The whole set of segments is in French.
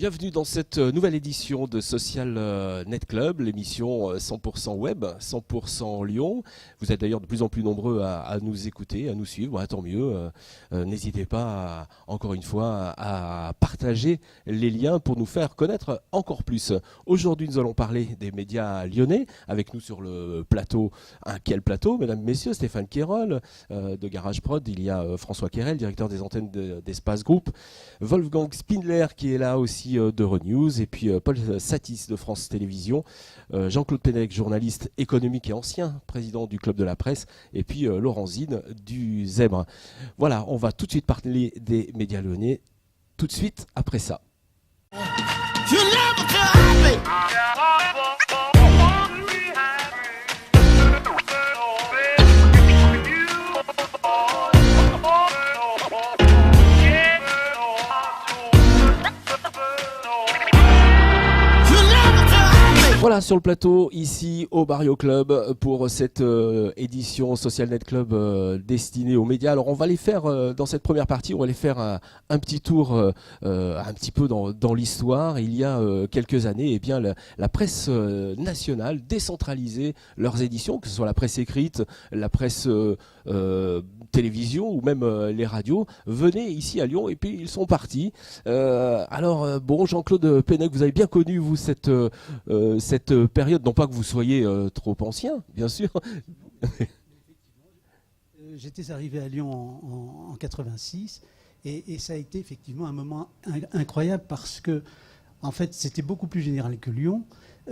Bienvenue dans cette nouvelle édition de Social Net Club, l'émission 100% web, 100% Lyon. Vous êtes d'ailleurs de plus en plus nombreux à nous écouter, à nous suivre, tant mieux. N'hésitez pas, encore une fois, à partager les liens pour nous faire connaître encore plus. Aujourd'hui, nous allons parler des médias lyonnais. Avec nous sur le plateau, quel plateau, mesdames, messieurs, Stéphane Quérol de Garage Prod. Il y a François Quérel, directeur des antennes d'Espace Group. Wolfgang Spindler qui est là aussi d'Euronews, et puis Paul Satis de France Télévisions, Jean-Claude Pennec, journaliste économique et ancien président du Club de la Presse, et puis Laurent Zine du Zèbre. Voilà, on va tout de suite parler des médias lyonnais, tout de suite après ça. Voilà, sur le plateau, ici au Barrio Club, pour cette édition Social Net Club destinée aux médias. Alors on va les faire, dans cette première partie, on va les faire un petit tour un petit peu dans l'histoire. Il y a quelques années, la presse nationale décentralisait leurs éditions, que ce soit la presse écrite, la presse télévision ou même les radios, venaient ici à Lyon et puis ils sont partis. Bon, Jean-Claude Pennec, vous avez bien connu, vous, cette période, non pas que vous soyez trop ancien, bien sûr. J'étais arrivé à Lyon en 86 et ça a été effectivement un moment incroyable parce que, en fait, c'était beaucoup plus général que Lyon.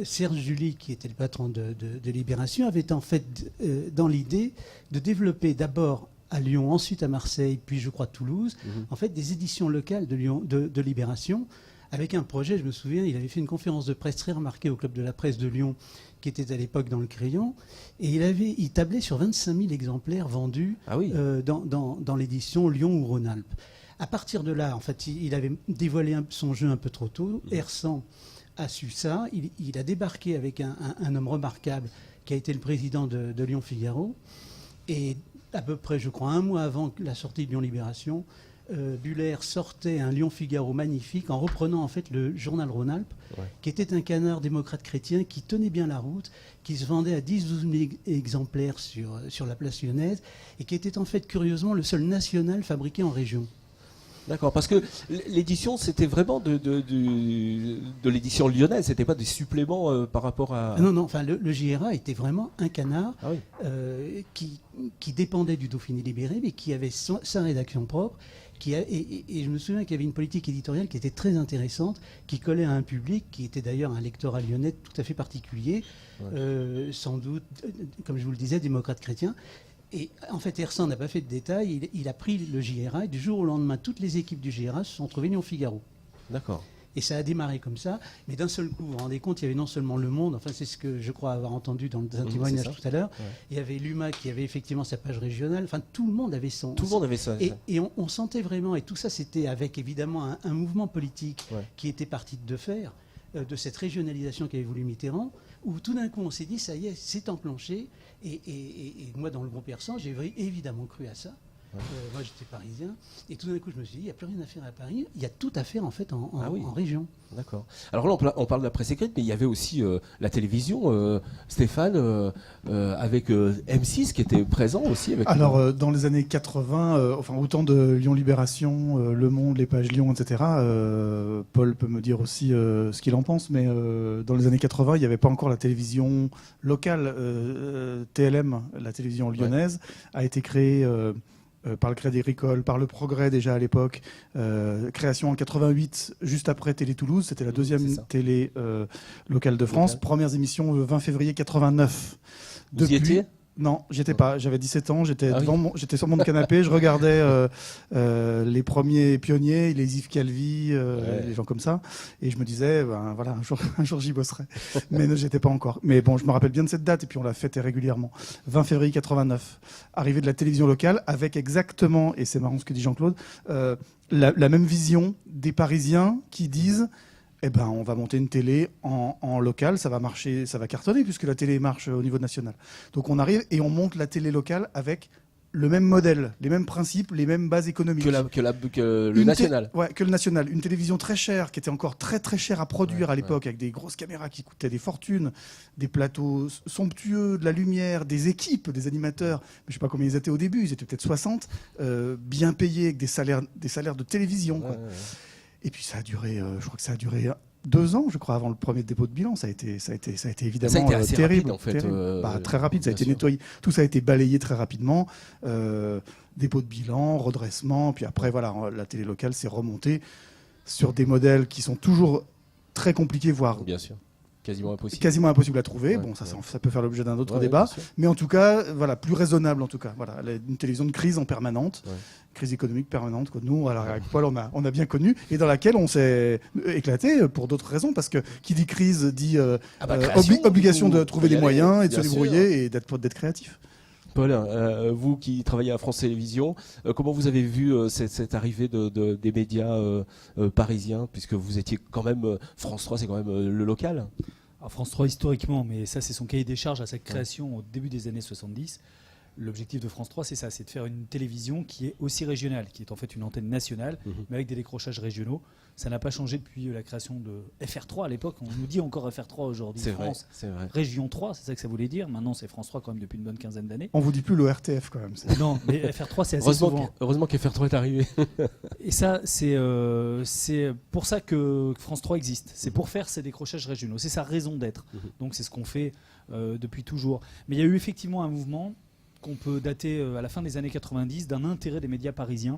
Serge July, qui était le patron de Libération, avait en fait dans l'idée de développer d'abord à Lyon, ensuite à Marseille, puis je crois Toulouse, en fait des éditions locales de Libération, avec un projet. Je me souviens, il avait fait une conférence de presse très remarquée au Club de la Presse de Lyon, qui était à l'époque dans le Crayon, et il tablait sur 25 000 exemplaires vendus dans l'édition Lyon ou Rhône-Alpes. À partir de là, en fait, il avait dévoilé son jeu un peu trop tôt. Hersant a su ça. Il a débarqué avec un homme remarquable qui a été le président de Lyon-Figaro. Et à peu près, je crois, un mois avant la sortie de Lyon-Libération, Buller sortait un Lyon-Figaro magnifique en reprenant en fait le journal Rhône-Alpes, qui était un canard démocrate chrétien qui tenait bien la route, qui se vendait à 10-12 000 exemplaires sur la place lyonnaise et qui était en fait curieusement le seul national fabriqué en région. D'accord, parce que l'édition, c'était vraiment de l'édition lyonnaise, c'était pas des suppléments par rapport à... Non, enfin le JRA était vraiment un canard qui dépendait du Dauphiné libéré, mais qui avait sa rédaction propre, et je me souviens qu'il y avait une politique éditoriale qui était très intéressante, qui collait à un public qui était d'ailleurs un lectorat lyonnais tout à fait particulier, sans doute, comme je vous le disais, démocrate chrétien. Et en fait, Hersant n'a pas fait de détails. Il a pris le JRA et du jour au lendemain, toutes les équipes du JRA se sont trouvées Lyon-Figaro. D'accord. Et ça a démarré comme ça. Mais d'un seul coup, vous vous rendez compte, il y avait non seulement Le Monde, enfin c'est ce que je crois avoir entendu dans un témoignage tout à l'heure. Il y avait l'UMA qui avait effectivement sa page régionale. Enfin, tout le monde avait son... Tout le monde avait ça. Et on sentait vraiment, et tout ça c'était avec évidemment un mouvement politique qui était parti de fer, de cette régionalisation qu'avait voulu Mitterrand, où tout d'un coup on s'est dit, ça y est, c'est enclenché. Et moi, dans le groupe Hersant, j'ai évidemment cru à ça. Moi, j'étais parisien. Et tout d'un coup, je me suis dit, il n'y a plus rien à faire à Paris. Il y a tout à faire, en fait, en région. D'accord. Alors là, on parle de la presse écrite, mais il y avait aussi la télévision, Stéphane, avec M6 qui était présent aussi. Alors, dans les années 80, autant de Lyon Libération, Le Monde, les pages Lyon, etc., Paul peut me dire aussi ce qu'il en pense, mais dans les années 80, il n'y avait pas encore la télévision locale. TLM, la télévision lyonnaise, a été créée... par le Crédit Agricole, par le Progrès déjà à l'époque, création en 88, juste après Télé Toulouse, c'était la deuxième télé locale de France, premières émissions le 20 février 89. Vous y étiez ? Non, j'étais pas. J'avais 17 ans, j'étais sur mon canapé, je regardais les premiers pionniers, les Yves Calvi, les gens comme ça, et je me disais, voilà, un jour j'y bosserai. Mais j'étais pas encore. Mais bon, je me rappelle bien de cette date, et puis on l'a fêtée régulièrement. 20 février 89, arrivée de la télévision locale, avec exactement, et c'est marrant ce que dit Jean-Claude, la même vision des Parisiens qui disent... on va monter une télé en local, ça va marcher, ça va cartonner puisque la télé marche au niveau national. Donc on arrive et on monte la télé locale avec le même modèle, les mêmes principes, les mêmes bases économiques. Que le national. Que le national. Une télévision très chère, qui était encore très très chère à produire à l'époque, avec des grosses caméras qui coûtaient des fortunes, des plateaux somptueux, de la lumière, des équipes, des animateurs. Je ne sais pas combien ils étaient au début, ils étaient peut-être 60, bien payés, avec des salaires de télévision. Quoi. Et puis ça a duré, je crois que ça a duré 2 ans, je crois, avant le premier dépôt de bilan. Ça a été évidemment ça a été assez terrible. rapide, en fait. Très rapide, ça a été sûr. nettoyé. Tout ça a été balayé très rapidement. Dépôt de bilan, redressement. Puis après, voilà, la télé locale s'est remontée sur des modèles qui sont toujours très compliqués, voire Bien sûr. Quasiment impossible à trouver. Ouais, bon, ça peut faire l'objet d'un autre Ouais, débat. bien sûr. Mais en tout cas, voilà, plus raisonnable en tout cas. Voilà, une télévision de crise en permanente. Ouais. Crise économique permanente que nous, alors avec Paul, on a bien connu et dans laquelle on s'est éclaté pour d'autres raisons, parce que qui dit crise dit obligation de trouver des moyens et de se débrouiller et d'être créatif. Paul, vous qui travaillez à France Télévisions, comment vous avez vu cette arrivée des médias parisiens, puisque vous étiez quand même, France 3 c'est quand même le local? Alors France 3 historiquement, mais ça c'est son cahier des charges à sa création au début des années 70. L'objectif de France 3, c'est ça, c'est de faire une télévision qui est aussi régionale, qui est en fait une antenne nationale, mais avec des décrochages régionaux. Ça n'a pas changé depuis la création de FR3 à l'époque. On nous dit encore FR3 aujourd'hui. C'est France, vrai. Région 3, c'est ça que ça voulait dire. Maintenant, c'est France 3 quand même depuis une bonne quinzaine d'années. On vous dit plus l'ORTF quand même. Non, mais FR3, c'est assez souvent. Heureusement qu'FR3 est arrivé. Et ça, c'est pour ça que France 3 existe. C'est pour faire ces décrochages régionaux. C'est sa raison d'être. Donc c'est ce qu'on fait depuis toujours. Mais il y a eu effectivement un mouvement qu'on peut dater à la fin des années 90 d'un intérêt des médias parisiens,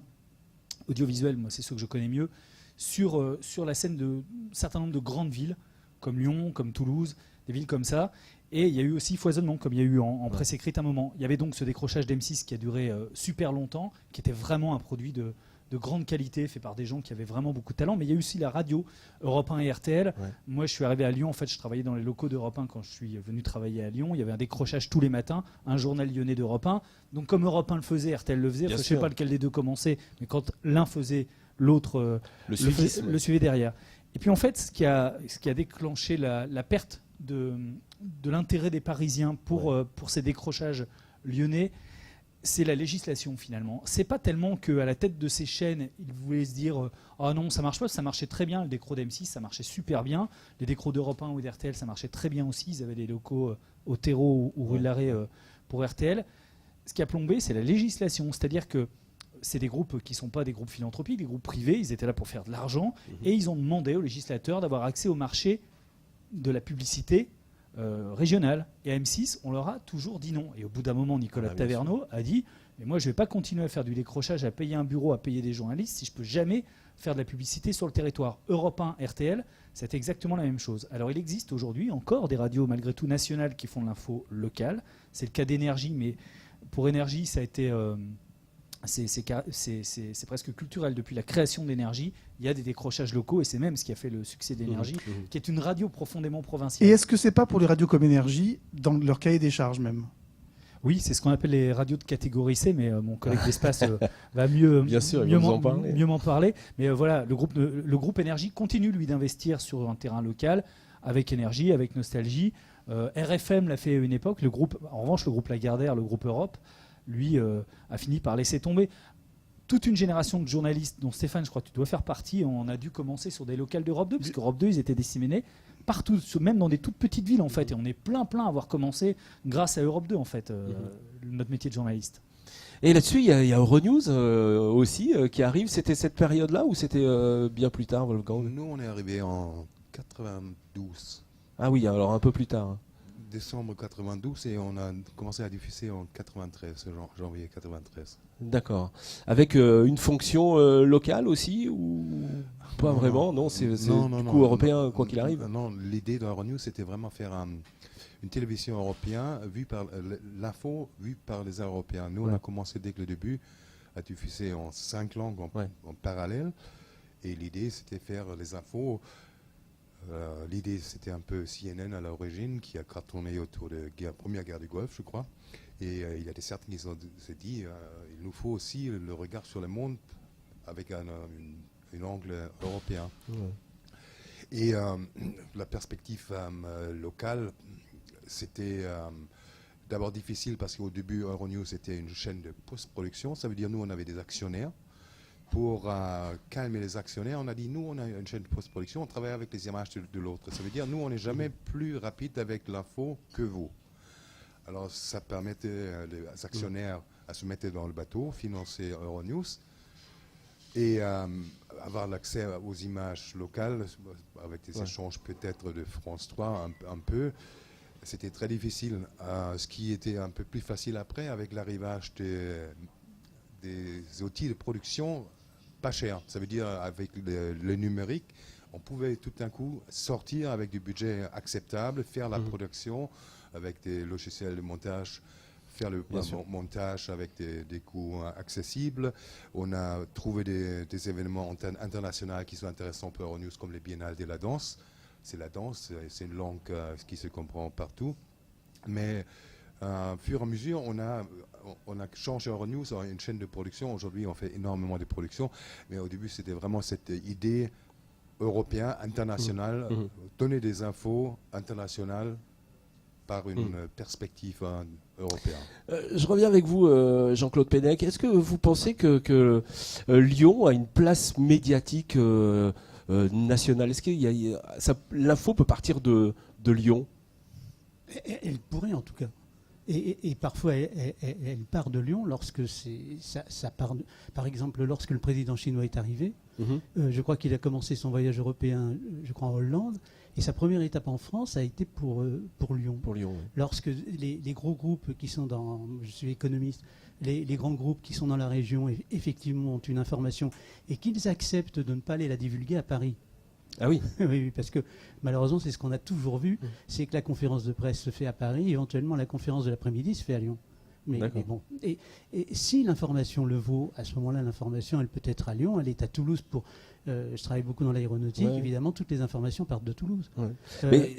audiovisuels, moi c'est ceux que je connais mieux, sur la scène de certain nombre de grandes villes, comme Lyon, comme Toulouse, des villes comme ça. Et il y a eu aussi foisonnement, comme il y a eu en presse écrite à un moment. Il y avait donc ce décrochage d'M6 qui a duré super longtemps, qui était vraiment un produit de grande qualité, fait par des gens qui avaient vraiment beaucoup de talent. Mais il y a eu aussi la radio, Europe 1 et RTL. Ouais. Moi, je suis arrivé à Lyon. En fait, je travaillais dans les locaux d'Europe 1 quand je suis venu travailler à Lyon. Il y avait un décrochage tous les matins, un journal lyonnais d'Europe 1. Donc, comme Europe 1 le faisait, RTL le faisait. Enfin, je ne sais pas lequel des deux commençait, mais quand l'un faisait, l'autre le suivait derrière. Et puis, en fait, ce qui a déclenché la perte de l'intérêt des Parisiens pour ces décrochages lyonnais, c'est la législation finalement. C'est pas tellement qu'à la tête de ces chaînes, ils voulaient se dire ah non, ça marche pas, ça marchait très bien. Le décro d'M6, ça marchait super bien. Les décros d'Europe 1 ou d'RTL, ça marchait très bien aussi. Ils avaient des locaux au Terreau ou rue de l'Arrêt pour RTL. Ce qui a plombé, c'est la législation. C'est-à-dire que c'est des groupes qui ne sont pas des groupes philanthropiques, des groupes privés. Ils étaient là pour faire de l'argent et ils ont demandé aux législateurs d'avoir accès au marché de la publicité régionale. Et à M6, on leur a toujours dit non. Et au bout d'un moment, Nicolas Taverneau a dit mais moi, je ne vais pas continuer à faire du décrochage, à payer un bureau, à payer des journalistes si je ne peux jamais faire de la publicité sur le territoire. Europe 1, RTL, c'est exactement la même chose. Alors, il existe aujourd'hui encore des radios, malgré tout, nationales qui font de l'info locale. C'est le cas d'Énergie, mais pour Énergie, ça a été... c'est presque culturel. Depuis la création d'Énergie, il y a des décrochages locaux et c'est même ce qui a fait le succès d'Énergie, qui est une radio profondément provinciale. Et est-ce que c'est pas pour les radios comme Énergie, dans leur cahier des charges même ? Oui, c'est ce qu'on appelle les radios de catégorie C, mais mon collègue d'Espace va mieux m'en parler. Mais voilà, le groupe Énergie continue, lui, d'investir sur un terrain local, avec Énergie, avec Nostalgie. RFM l'a fait à une époque. En revanche, le groupe Lagardère, le groupe Europe, lui, a fini par laisser tomber. Toute une génération de journalistes, dont Stéphane, je crois que tu dois faire partie, on a dû commencer sur des locales d'Europe 2, parce qu'Europe 2, ils étaient disséminés partout, même dans des toutes petites villes, en fait. Et on est plein à avoir commencé grâce à Europe 2, en fait, notre métier de journaliste. Et là-dessus, il y a Euronews aussi qui arrive. C'était cette période-là ou c'était bien plus tard, Wolfgang ? Nous, on est arrivé en 92. Ah oui, alors un peu plus tard. Décembre 92 et on a commencé à diffuser en 93, janvier 93. D'accord. Avec une fonction locale aussi ou pas vraiment ? Non, c'est du coup européen quoi qu'il arrive. Non, l'idée de Euronews c'était vraiment faire une télévision européenne vue par l'info vue par les Européens. Nous on a commencé dès le début à diffuser en 5 langues en parallèle et l'idée c'était faire les infos. L'idée, c'était un peu CNN à l'origine, qui a cartonné autour de la première guerre du Golfe, je crois. Et il y a certains qui se dit il nous faut aussi le regard sur le monde avec un angle européen. Et la perspective locale, c'était d'abord difficile parce qu'au début, Euronews était une chaîne de post-production. Ça veut dire nous, on avait des actionnaires. Pour calmer les actionnaires, on a dit, nous, on a une chaîne de post-production, on travaille avec les images de l'autre. Ça veut dire, nous, on n'est jamais plus rapide avec l'info que vous. Alors, ça permettait les actionnaires à se mettre dans le bateau, financer Euronews et avoir l'accès aux images locales avec des échanges peut-être de France 3 un peu. C'était très difficile. Ce qui était un peu plus facile après, avec l'arrivage des outils de production pas cher. Ça veut dire avec le numérique, on pouvait tout d'un coup sortir avec du budget acceptable, faire la production avec des logiciels de montage, faire le montage avec des coûts accessibles. On a trouvé des événements internationaux qui sont intéressants pour Euronews, comme les biennales de la danse. C'est la danse, c'est une langue qui se comprend partout. Mais au fur et à mesure, on a changé Euronews en une chaîne de production. Aujourd'hui, on fait énormément de production. Mais au début, c'était vraiment cette idée européenne, internationale, donner des infos internationales par une perspective européenne. Je reviens avec vous, Jean-Claude Pennec. Est-ce que vous pensez que Lyon a une place médiatique nationale? Est-ce que l'info peut partir de Lyon? Elle pourrait en tout cas. Et parfois, elle part de Lyon lorsque ça part. Par exemple, lorsque le président chinois est arrivé, je crois qu'il a commencé son voyage européen, je crois en Hollande, et sa première étape en France a été pour Lyon. Pour Lyon, oui. Lorsque les gros groupes qui sont dans, je suis économiste, les grands groupes qui sont dans la région effectivement ont une information et qu'ils acceptent de ne pas aller la divulguer à Paris. Ah oui. Oui, parce que malheureusement, c'est ce qu'on a toujours vu, c'est que la conférence de presse se fait à Paris, et éventuellement la conférence de l'après-midi se fait à Lyon. Mais bon, et si l'information le vaut, à ce moment-là, l'information, elle peut être à Lyon, elle est à Toulouse pour... je travaille beaucoup dans l'aéronautique, évidemment, toutes les informations partent de Toulouse. Ouais. Mais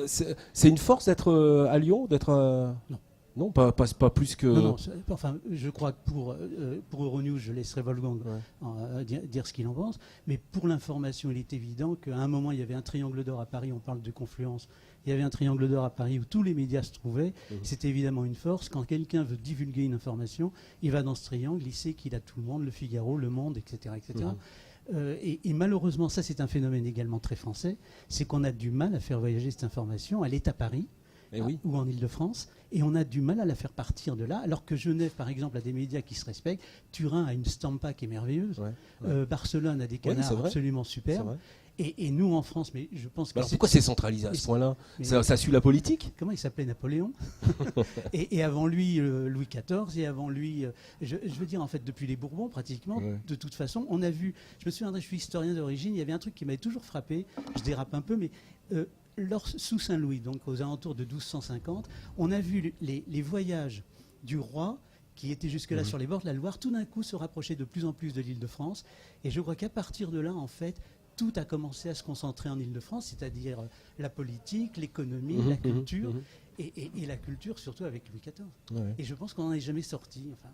c'est une force d'être à Lyon, d'être... Non. Non, pas plus que... Non, enfin, je crois que pour Euronews, je laisserai Wolfgang dire ce qu'il en pense, mais pour l'information, il est évident qu'à un moment, il y avait un triangle d'or à Paris, on parle de confluence, il y avait un triangle d'or à Paris où tous les médias se trouvaient, c'était évidemment une force. Quand quelqu'un veut divulguer une information, il va dans ce triangle, il sait qu'il a tout le monde, le Figaro, le Monde, etc. etc. Et malheureusement, ça c'est un phénomène également très français, c'est qu'on a du mal à faire voyager cette information, elle est à Paris, ou en Ile-de-France, et on a du mal à la faire partir de là, alors que Genève, par exemple, a des médias qui se respectent, Turin a une Stampa qui est merveilleuse, Barcelone a des canards absolument superbes, et nous en France, mais je pense que... Alors pourquoi c'est centralisé à ce point-là? Ça suit la politique? Comment il s'appelait, Napoléon? et avant lui, Louis XIV, et avant lui, je veux dire, en fait, depuis les Bourbons, pratiquement, de toute façon, on a vu... Je me souviendrai, je suis historien d'origine, il y avait un truc qui m'avait toujours frappé, je dérape un peu, mais... sous Saint-Louis, donc aux alentours de 1250, on a vu les voyages du roi, qui était jusque-là sur les bords de la Loire, tout d'un coup se rapprocher de plus en plus de l'Île-de-France. Et je crois qu'à partir de là, en fait, tout a commencé à se concentrer en Île-de-France, c'est-à-dire la politique, l'économie, la culture, et la culture surtout avec Louis XIV. Et je pense qu'on n'en est jamais sorti. Enfin,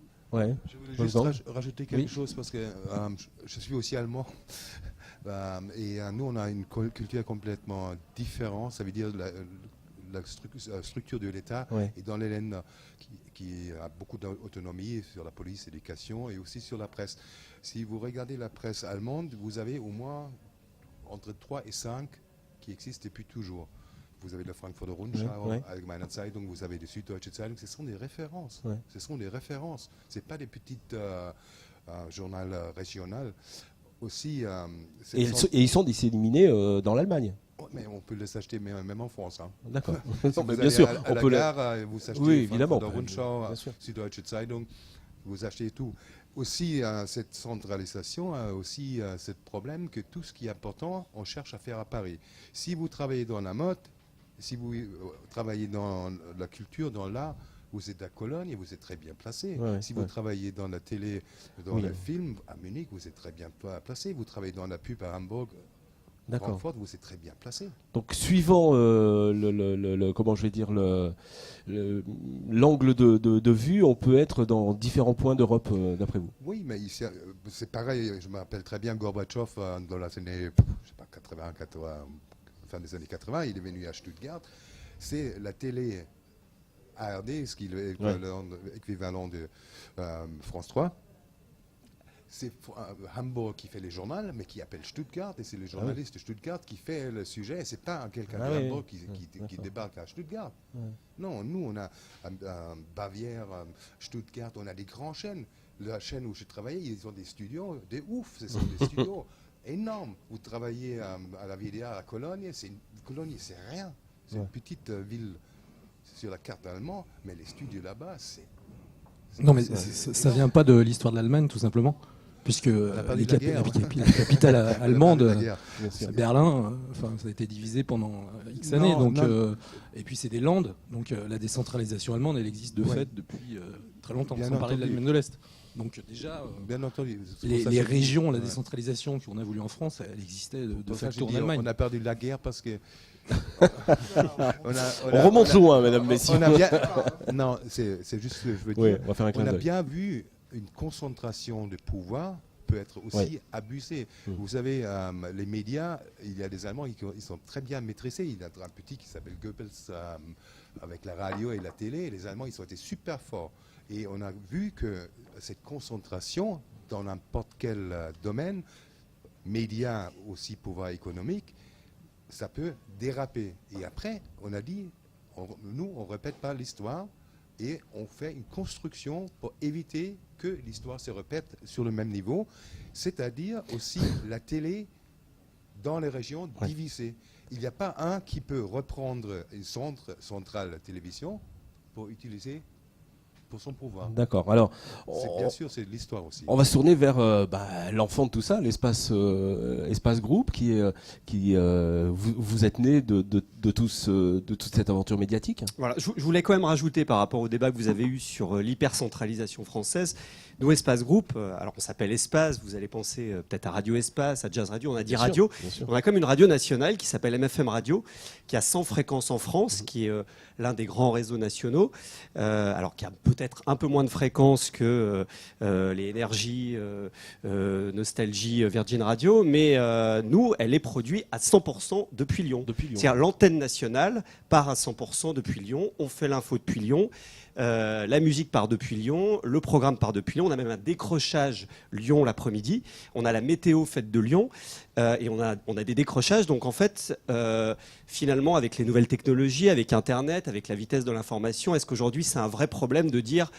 je voulais juste rajouter quelque chose, parce que je suis aussi allemand. Et nous, on a une culture complètement différente. Ça veut dire la structure de l'État est dans l'Hélène qui a beaucoup d'autonomie sur la police, l'éducation et aussi sur la presse. Si vous regardez la presse allemande, vous avez au moins entre 3 et 5 qui existent depuis toujours. Vous avez le Frankfurter Rundschau, Allgemeine Zeitung, vous avez les Süddeutsche Zeitung. Ce sont des références. Ce sont des références. Ce n'est pas des petites journaux régionaux. Aussi, et ils sont disséminés dans l'Allemagne. Mais on peut les acheter même en France. Hein. D'accord. Si bien sûr. À la gare, vous achetez Frankfurter Rundschau, Süddeutsche Zeitung, vous achetez tout. Aussi, cette centralisation a aussi ce problème que tout ce qui est important, on cherche à faire à Paris. Si vous travaillez dans la mode, si vous travaillez dans la culture, dans l'art, vous êtes à Cologne et vous êtes très bien placé. Si vous travaillez dans la télé, dans le film, à Munich, vous êtes très bien placé. Vous travaillez dans la pub à Hambourg, Francfort, vous êtes très bien placé. Donc, suivant comment je vais dire l'angle de vue, on peut être dans différents points d'Europe, d'après vous. Oui, mais c'est pareil. Je me rappelle très bien Gorbatchev dans les années, je sais pas, 80, fin des années 80. Il est venu à Stuttgart. C'est la télé ARD, ce qui est l'équivalent de France 3. C'est Hambourg qui fait les journaux, mais qui appelle Stuttgart, et c'est le journaliste de Stuttgart qui fait le sujet. C'est pas quelqu'un de Hambourg qui débarque à Stuttgart. Non, nous, on a Bavière, Stuttgart, on a des grandes chaînes. La chaîne où je travaillais, ils ont des studios de ouf. Ce sont des studios énormes. Vous travaillez à la VDA à Cologne, Cologne, c'est rien. C'est une petite ville sur la carte allemande, mais les studios là-bas, c'est... Non, mais ça vient pas de l'histoire de l'Allemagne, tout simplement. Puisque la capitale allemande, Berlin, ça a été divisé pendant X années. Et puis c'est des Landes, donc la décentralisation allemande, elle existe de fait depuis très longtemps, sans parler de l'Allemagne de l'Est. Donc déjà, bien entendu, les régions, la décentralisation qu'on a voulu en France, elle existait de facto en Allemagne. On a perdu la guerre parce que... on remonte loin, mesdames, messieurs. Non, c'est juste ce que je veux dire. On a bien vu une concentration de pouvoir peut être aussi abusée. Vous savez, les médias, il y a des Allemands qui sont très bien maîtrisés. Il y a un petit qui s'appelle Goebbels avec la radio et la télé. Les Allemands, ils ont été super forts. Et on a vu que cette concentration dans n'importe quel domaine, médias aussi pouvoir économique, ça peut déraper. Et après, on a dit, nous, on ne répète pas l'histoire et on fait une construction pour éviter que l'histoire se répète sur le même niveau, c'est-à-dire aussi la télé dans les régions divisées. Il n'y a pas un qui peut reprendre une centrale télévision pour utiliser pour son pouvoir. D'accord. Alors, bien sûr, c'est de l'histoire aussi. On va se tourner vers l'enfant de tout ça, l'espace groupe, vous êtes né de toute cette aventure médiatique. Voilà, je voulais quand même rajouter par rapport au débat que vous avez eu sur l'hypercentralisation française. Nous, Espace Group, alors on s'appelle Espace, vous allez penser peut-être à Radio Espace, à Jazz Radio, on a dit bien radio. Sûr. On a comme une radio nationale qui s'appelle MFM Radio, qui a 100 fréquences en France, qui est l'un des grands réseaux nationaux, alors qui a peut-être un peu moins de fréquences que les Énergies, Nostalgie, Virgin Radio, mais nous, elle est produite à 100% depuis Lyon. C'est-à-dire l'antenne nationale part à 100% depuis Lyon, on fait l'info depuis Lyon. La musique part depuis Lyon, le programme part depuis Lyon, on a même un décrochage Lyon l'après-midi, on a la météo faite de Lyon et on a des décrochages. Donc en fait, finalement, avec les nouvelles technologies, avec Internet, avec la vitesse de l'information, est-ce qu'aujourd'hui c'est un vrai problème de dire...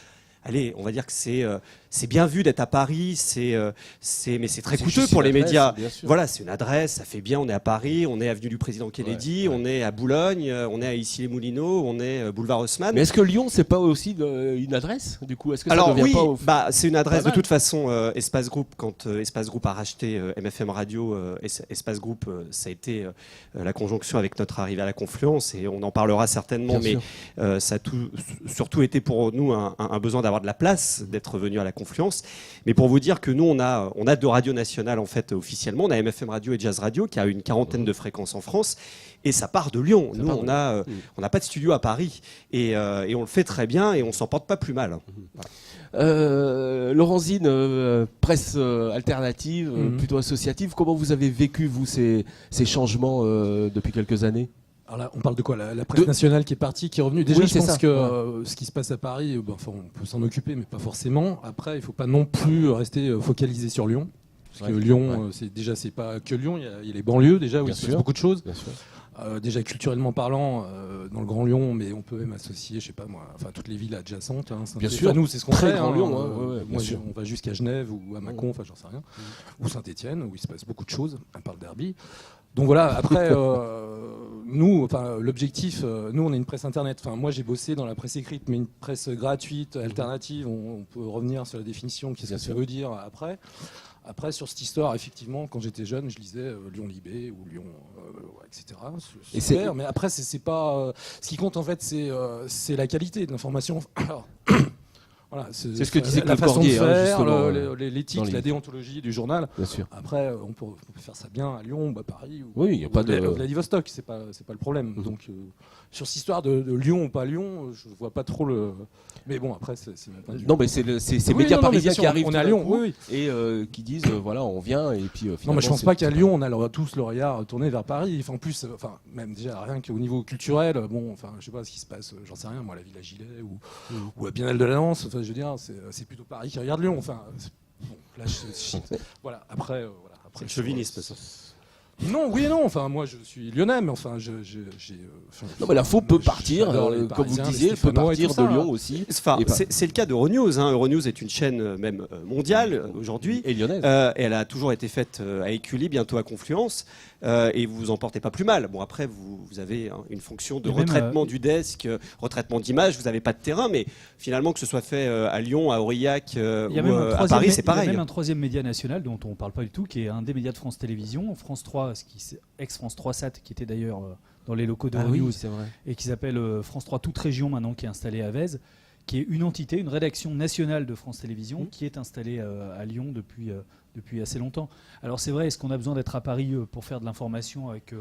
Allez, on va dire que c'est bien vu d'être à Paris, mais c'est très coûteux pour les médias. Voilà, c'est une adresse, ça fait bien, on est à Paris, on est avenue du Président Kennedy, on est à Boulogne, on est à Issy-les-Moulineaux, on est boulevard Haussmann. Mais est-ce que Lyon, c'est pas aussi une adresse, du coup? Est-ce que alors ça devient oui, c'est une adresse. De toute façon, Espace Group, quand Espace Group a racheté MFM Radio, Espace Group, ça a été la conjonction avec notre arrivée à la Confluence, et on en parlera certainement, bien mais ça a surtout été pour nous un besoin d'avoir de la place, d'être venu à la Confluence. Mais pour vous dire que nous, on a deux radios nationales en fait officiellement. On a MFM Radio et Jazz Radio qui a une quarantaine de fréquences en France. Et ça part de Lyon. Nous, on n'a pas de studio à Paris. Et on le fait très bien et on s'en porte pas plus mal. Voilà. Laurent Zine, presse alternative, plutôt associative. Comment vous avez vécu, vous, ces changements depuis quelques années ? Alors là, on parle de quoi? La presse nationale qui est partie, qui est revenue. Déjà, je pense que ce qui se passe à Paris, on peut s'en occuper, mais pas forcément. Après, il ne faut pas non plus rester focalisé sur Lyon. Parce que Lyon, c'est pas que Lyon, il y a les banlieues déjà, où il se passe beaucoup de choses. Déjà culturellement parlant, dans le Grand Lyon, mais on peut même associer, je sais pas moi, toutes les villes adjacentes. Bien sûr, nous, c'est ce qu'on très fait. Grand Lyon. Moi, on va jusqu'à Genève ou à Mâcon, j'en sais rien, ou Saint-Étienne, où il se passe beaucoup de choses, à part le derby. Donc voilà, après, nous, l'objectif, nous, on est une presse internet. Moi, j'ai bossé dans la presse écrite, mais une presse gratuite, alternative. On peut revenir sur la définition, qu'est-ce que ça veut dire après. Après, sur cette histoire, effectivement, quand j'étais jeune, je lisais Lyon Libé ou Lyon, etc. Super, mais après, c'est pas. Ce qui compte, en fait, c'est la qualité de l'information. Voilà, c'est ce que disait la Claude façon Cordier, de faire, justement, l'éthique, la déontologie du journal. Bien sûr. Après, on peut faire ça bien à Lyon, Paris ou, oui, y a pas de... Vladivostok, c'est pas le problème. Donc sur cette histoire de Lyon ou pas Lyon, je vois pas trop le. Mais bon, après, c'est non, mais c'est ces médias parisiens qui arrivent. On est à Lyon, oui. Et qui disent voilà, on vient et puis. Non, mais je pense pas qu'à Lyon, on a tous le regard tourné vers Paris. Enfin, en plus, même déjà rien qu'au niveau culturel, bon, enfin, je sais pas ce qui se passe. J'en sais rien, moi, la Villa Gilet ou la Biennale de la Danse. Enfin, je veux dire, c'est plutôt Paris qui regarde Lyon. Enfin, bon, là, voilà. Après, c'est le chauvinisme, ça. Non, oui et non. Enfin, moi, je suis lyonnais, mais enfin, non, mais l'info peut partir, comme vous disiez, peut partir de Lyon aussi. Enfin, c'est le cas d'Euronews. Euronews est une chaîne même mondiale aujourd'hui. Et lyonnaise. Et elle a toujours été faite à Écully, bientôt à Confluence. Et vous vous en portez pas plus mal. Bon, après, vous avez une fonction de retraitement du desk, retraitement d'image. Vous n'avez pas de terrain, mais finalement, que ce soit fait à Lyon, à Aurillac ou à Paris, c'est pareil. Il y a même un troisième média national dont on ne parle pas du tout, qui est un des médias de France Télévisions, France 3, ex-France 3 Sat, qui était d'ailleurs dans les locaux de Euronews, et qui s'appelle France 3 Toute Région maintenant, qui est installée à Vèze, qui est une entité, une rédaction nationale de France Télévisions, qui est installée à Lyon depuis assez longtemps. Alors c'est vrai, est-ce qu'on a besoin d'être à Paris pour faire de l'information avec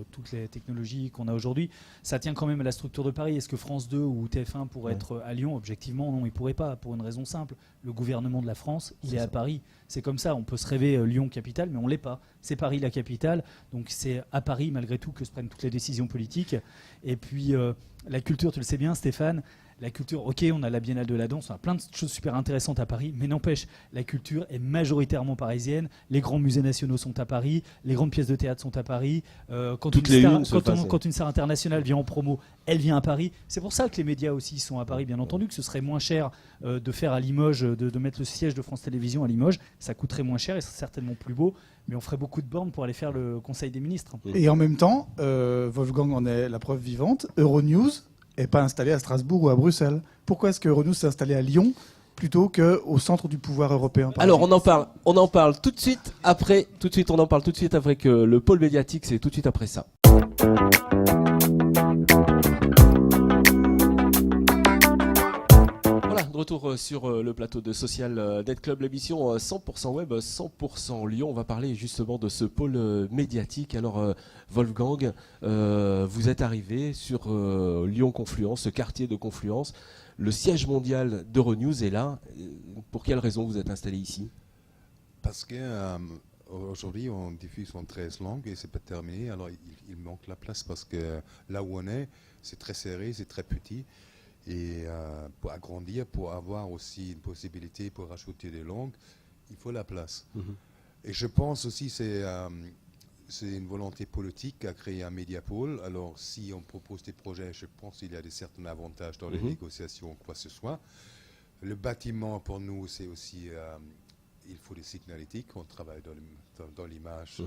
toutes les technologies qu'on a aujourd'hui? Ça tient quand même à la structure de Paris. Est-ce que France 2 ou TF1 pourraient être à Lyon? Objectivement, non, ils ne pourraient pas, pour une raison simple. Le gouvernement de la France, il est à Paris. C'est comme ça, on peut se rêver Lyon capitale, mais on ne l'est pas. C'est Paris la capitale, donc c'est à Paris malgré tout que se prennent toutes les décisions politiques. Et puis la culture, tu le sais bien Stéphane, la culture, ok, on a la Biennale de la danse, on a plein de choses super intéressantes à Paris, mais n'empêche, la culture est majoritairement parisienne. Les grands musées nationaux sont à Paris, les grandes pièces de théâtre sont à Paris. Quand une star internationale vient en promo, elle vient à Paris. C'est pour ça que les médias aussi sont à Paris, bien entendu, que ce serait moins cher de faire à Limoges, de mettre le siège de France Télévisions à Limoges. Ça coûterait moins cher et ce serait certainement plus beau, mais on ferait beaucoup de bornes pour aller faire le Conseil des ministres. Et en même temps, Wolfgang en est la preuve vivante, Euronews n'est pas installé à Strasbourg ou à Bruxelles. Pourquoi est-ce que Euronews s'est installé à Lyon plutôt qu'au centre du pouvoir européen? Alors on en parle tout de suite après. On en parle tout de suite après que le pôle médiatique, c'est tout de suite après ça. De retour sur le plateau de Social Net Club, l'émission 100% web, 100% Lyon. On va parler justement de ce pôle médiatique. Alors Wolfgang, vous êtes arrivé sur Lyon Confluence, ce quartier de Confluence. Le siège mondial d'Euronews est là. Pour quelle raison vous êtes installé ici? Parce qu'aujourd'hui on diffuse en 13 langues et c'est pas terminé. Alors il manque la place parce que là où on est, c'est très serré, c'est très petit. Et pour agrandir, pour avoir aussi une possibilité pour rajouter des langues, il faut la place. Et je pense aussi c'est une volonté politique à créer un médiapôle. Alors si on propose des projets, je pense qu'il y a certains avantages dans les négociations, quoi que ce soit. Le bâtiment pour nous, c'est aussi, il faut des signalétiques. On travaille dans l'image,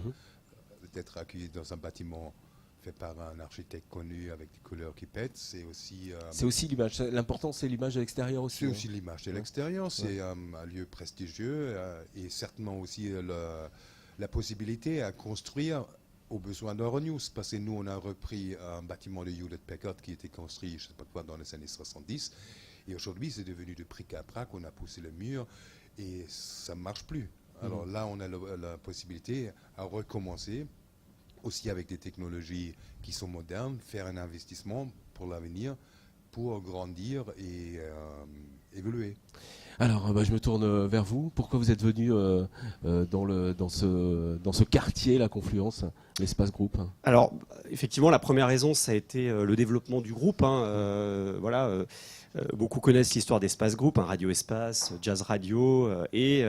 d'être accueilli dans un bâtiment fait par un architecte connu avec des couleurs qui pètent, c'est aussi l'image. L'important, c'est l'image de l'extérieur aussi. C'est aussi l'image de l'extérieur. C'est un lieu prestigieux et certainement aussi la possibilité à construire aux besoins d'Euronews. Parce que nous, on a repris un bâtiment de Hewlett Packard qui était construit, je ne sais pas quoi, dans les années 70. Et aujourd'hui, c'est devenu de bric-à-brac. On a poussé le mur et ça ne marche plus. Alors là, on a la possibilité à recommencer, aussi avec des technologies qui sont modernes, faire un investissement pour l'avenir, pour grandir et évoluer. Alors, je me tourne vers vous. Pourquoi vous êtes venu dans ce quartier, la Confluence, l'Espace Group? Alors, effectivement, la première raison, ça a été le développement du groupe. Beaucoup connaissent l'histoire d'Espace Group, Radio Espace, Jazz Radio, et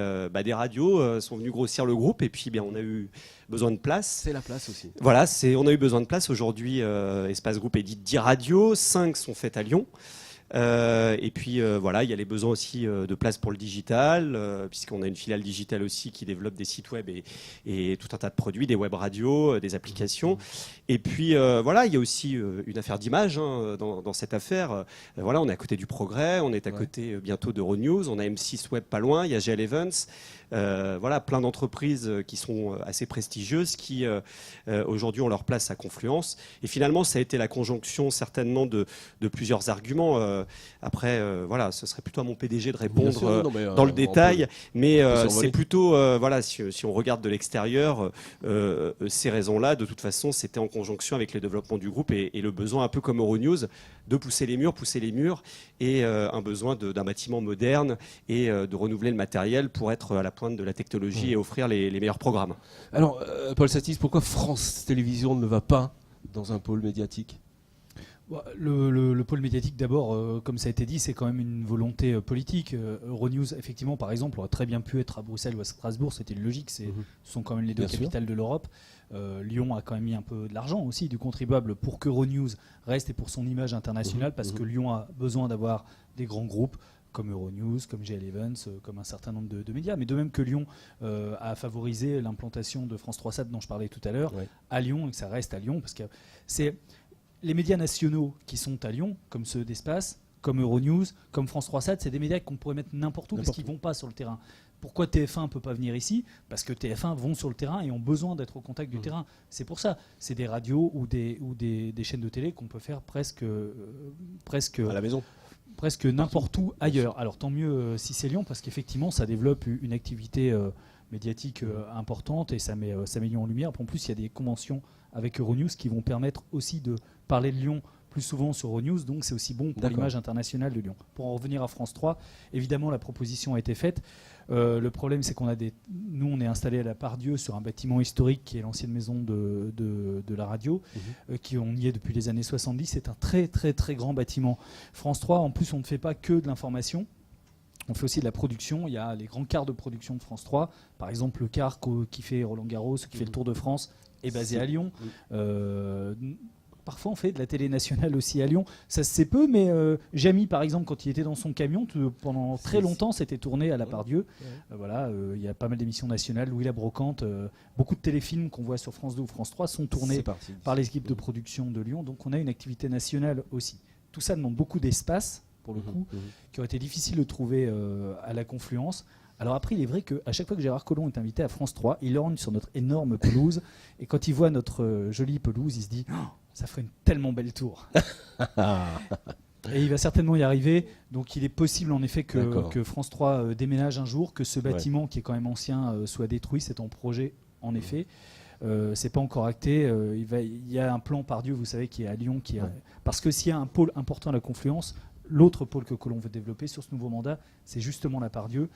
des radios sont venus grossir le groupe, et puis on a eu besoin de place. C'est la place aussi. Voilà, on a eu besoin de place. Aujourd'hui, Espace Group édite 10 radios, 5 sont faites à Lyon. Et puis il y a les besoins aussi de place pour le digital, puisqu'on a une filiale digitale aussi qui développe des sites web et tout un tas de produits, des web radios, des applications. Et puis il y a aussi une affaire d'image dans cette affaire. On est à côté du Progrès, on est à côté bientôt d'Euronews, on a M6 Web pas loin, il y a GL Events. voilà, plein d'entreprises qui sont assez prestigieuses, qui aujourd'hui ont leur place à Confluence. Et finalement, ça a été la conjonction certainement de plusieurs arguments. Après, voilà, ce serait plutôt à mon PDG de répondre dans le détail, mais c'est plutôt, voilà, si on regarde de l'extérieur, ces raisons-là, de toute façon, c'était en conjonction avec les développements du groupe et le besoin, un peu comme Euronews, de pousser les murs, et un besoin d'un bâtiment moderne et de renouveler le matériel pour être à la pointe de la technologie et offrir les meilleurs programmes. Alors, Paul Satis, pourquoi France Télévisions ne va pas dans un pôle médiatique ? Le pôle médiatique, d'abord, comme ça a été dit, c'est quand même une volonté politique. Euronews, effectivement, par exemple, aurait très bien pu être à Bruxelles ou à Strasbourg, c'était logique, ce sont quand même les deux capitales de l'Europe. Lyon a quand même mis un peu de l'argent aussi du contribuable pour que Euronews reste et pour son image internationale, parce que Lyon a besoin d'avoir des grands groupes comme Euronews, comme GL Events, comme un certain nombre de médias. Mais de même que Lyon a favorisé l'implantation de France 3 Sat dont je parlais tout à l'heure, à Lyon, et que ça reste à Lyon, parce que c'est les médias nationaux qui sont à Lyon, comme ceux d'Espace, comme Euronews, comme France 3 Sat, c'est des médias qu'on pourrait mettre n'importe où parce qu'ils ne vont pas sur le terrain. Pourquoi TF1 ne peut pas venir ici ? Parce que TF1 vont sur le terrain et ont besoin d'être au contact du terrain. C'est pour ça. C'est des radios ou des chaînes de télé qu'on peut faire presque à la maison. Presque n'importe où ailleurs. Alors tant mieux si c'est Lyon, parce qu'effectivement ça développe une activité médiatique importante et ça met Lyon en lumière. En plus, il y a des conventions avec Euronews qui vont permettre aussi de parler de Lyon plus souvent sur Euronews, donc c'est aussi bon pour l'image internationale de Lyon. Pour en revenir à France 3, évidemment la proposition a été faite. Le problème, c'est nous on est installé à la Part-Dieu sur un bâtiment historique qui est l'ancienne maison de la radio, on y est depuis les années 70. C'est un très très très grand bâtiment. France 3, en plus, on ne fait pas que de l'information. On fait aussi de la production. Il y a les grands quarts de production de France 3. Par exemple, le quart qui fait Roland Garros, qui fait le Tour de France, est basé à Lyon. Parfois, on fait de la télé nationale aussi à Lyon. Ça se sait peu, mais Jamy, par exemple, quand il était dans son camion, pendant très longtemps, c'était tourné à la Part-Dieu. Voilà, il y a pas mal d'émissions nationales. Louis la Brocante, beaucoup de téléfilms qu'on voit sur France 2 ou France 3 sont tournés par les équipes de production de Lyon. Donc, on a une activité nationale aussi. Tout ça demande beaucoup d'espace, pour le coup, qui aurait été difficile de trouver à la Confluence. Alors après, il est vrai qu'à chaque fois que Gérard Collomb est invité à France 3, il orne sur notre énorme pelouse. Et quand il voit notre jolie pelouse, il se dit ça ferait une tellement belle tour. Et il va certainement y arriver. Donc il est possible en effet que France 3 déménage un jour, que ce bâtiment qui est quand même ancien soit détruit. C'est en projet en effet. C'est pas encore acté. Il y a un plan Part-Dieu, vous savez, qui est à Lyon. Parce que s'il y a un pôle important à la Confluence, l'autre pôle que Collomb veut développer sur ce nouveau mandat, c'est justement la Part-Dieu.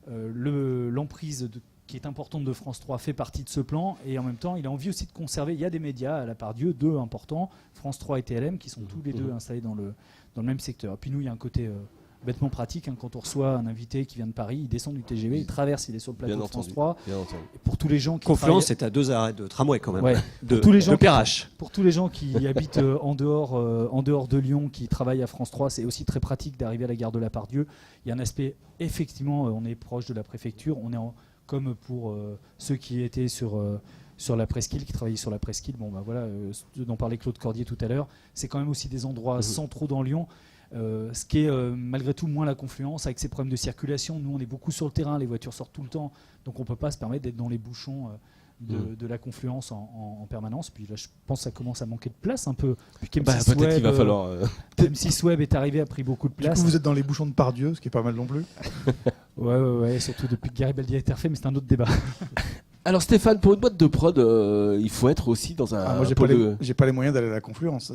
L'emprise qui est importante de France 3 fait partie de ce plan, et en même temps il a envie aussi de conserver, il y a des médias à la Part-Dieu, deux importants, France 3 et TLM, qui sont tous les deux installés dans le même secteur. Et puis nous, il y a un côté bêtement pratique, quand on reçoit un invité qui vient de Paris, il descend du TGV, il traverse, il est sur le plateau de France 3. Et pour tous les gens qui Confluence, c'est à 2 arrêts de tramway quand même. Pour tous les gens pour tous les gens qui habitent en dehors de Lyon, qui travaillent à France 3, c'est aussi très pratique d'arriver à la gare de la Part-Dieu. Il y a un aspect, effectivement, on est proche de la préfecture, on est comme pour ceux qui étaient sur la presqu'île, qui travaillaient sur la presqu'île. Bon, voilà, dont parlait Claude Cordier tout à l'heure. C'est quand même aussi des endroits centraux dans Lyon. Ce qui est malgré tout moins la Confluence, avec ses problèmes de circulation. Nous, on est beaucoup sur le terrain, les voitures sortent tout le temps, donc on ne peut pas se permettre d'être dans les bouchons de la Confluence en permanence. Puis là, je pense que ça commence à manquer de place un peu. Puis peut-être qu'il va falloir. M6 Web est arrivé, a pris beaucoup de place. Du coup, vous êtes dans les bouchons de Part-Dieu, ce qui est pas mal non plus. Ouais, surtout depuis que Garibaldi a été refait, mais c'est un autre débat. Alors Stéphane, pour une boîte de prod, il faut être aussi dans un. Moi, j'ai pas les moyens d'aller à la Confluence.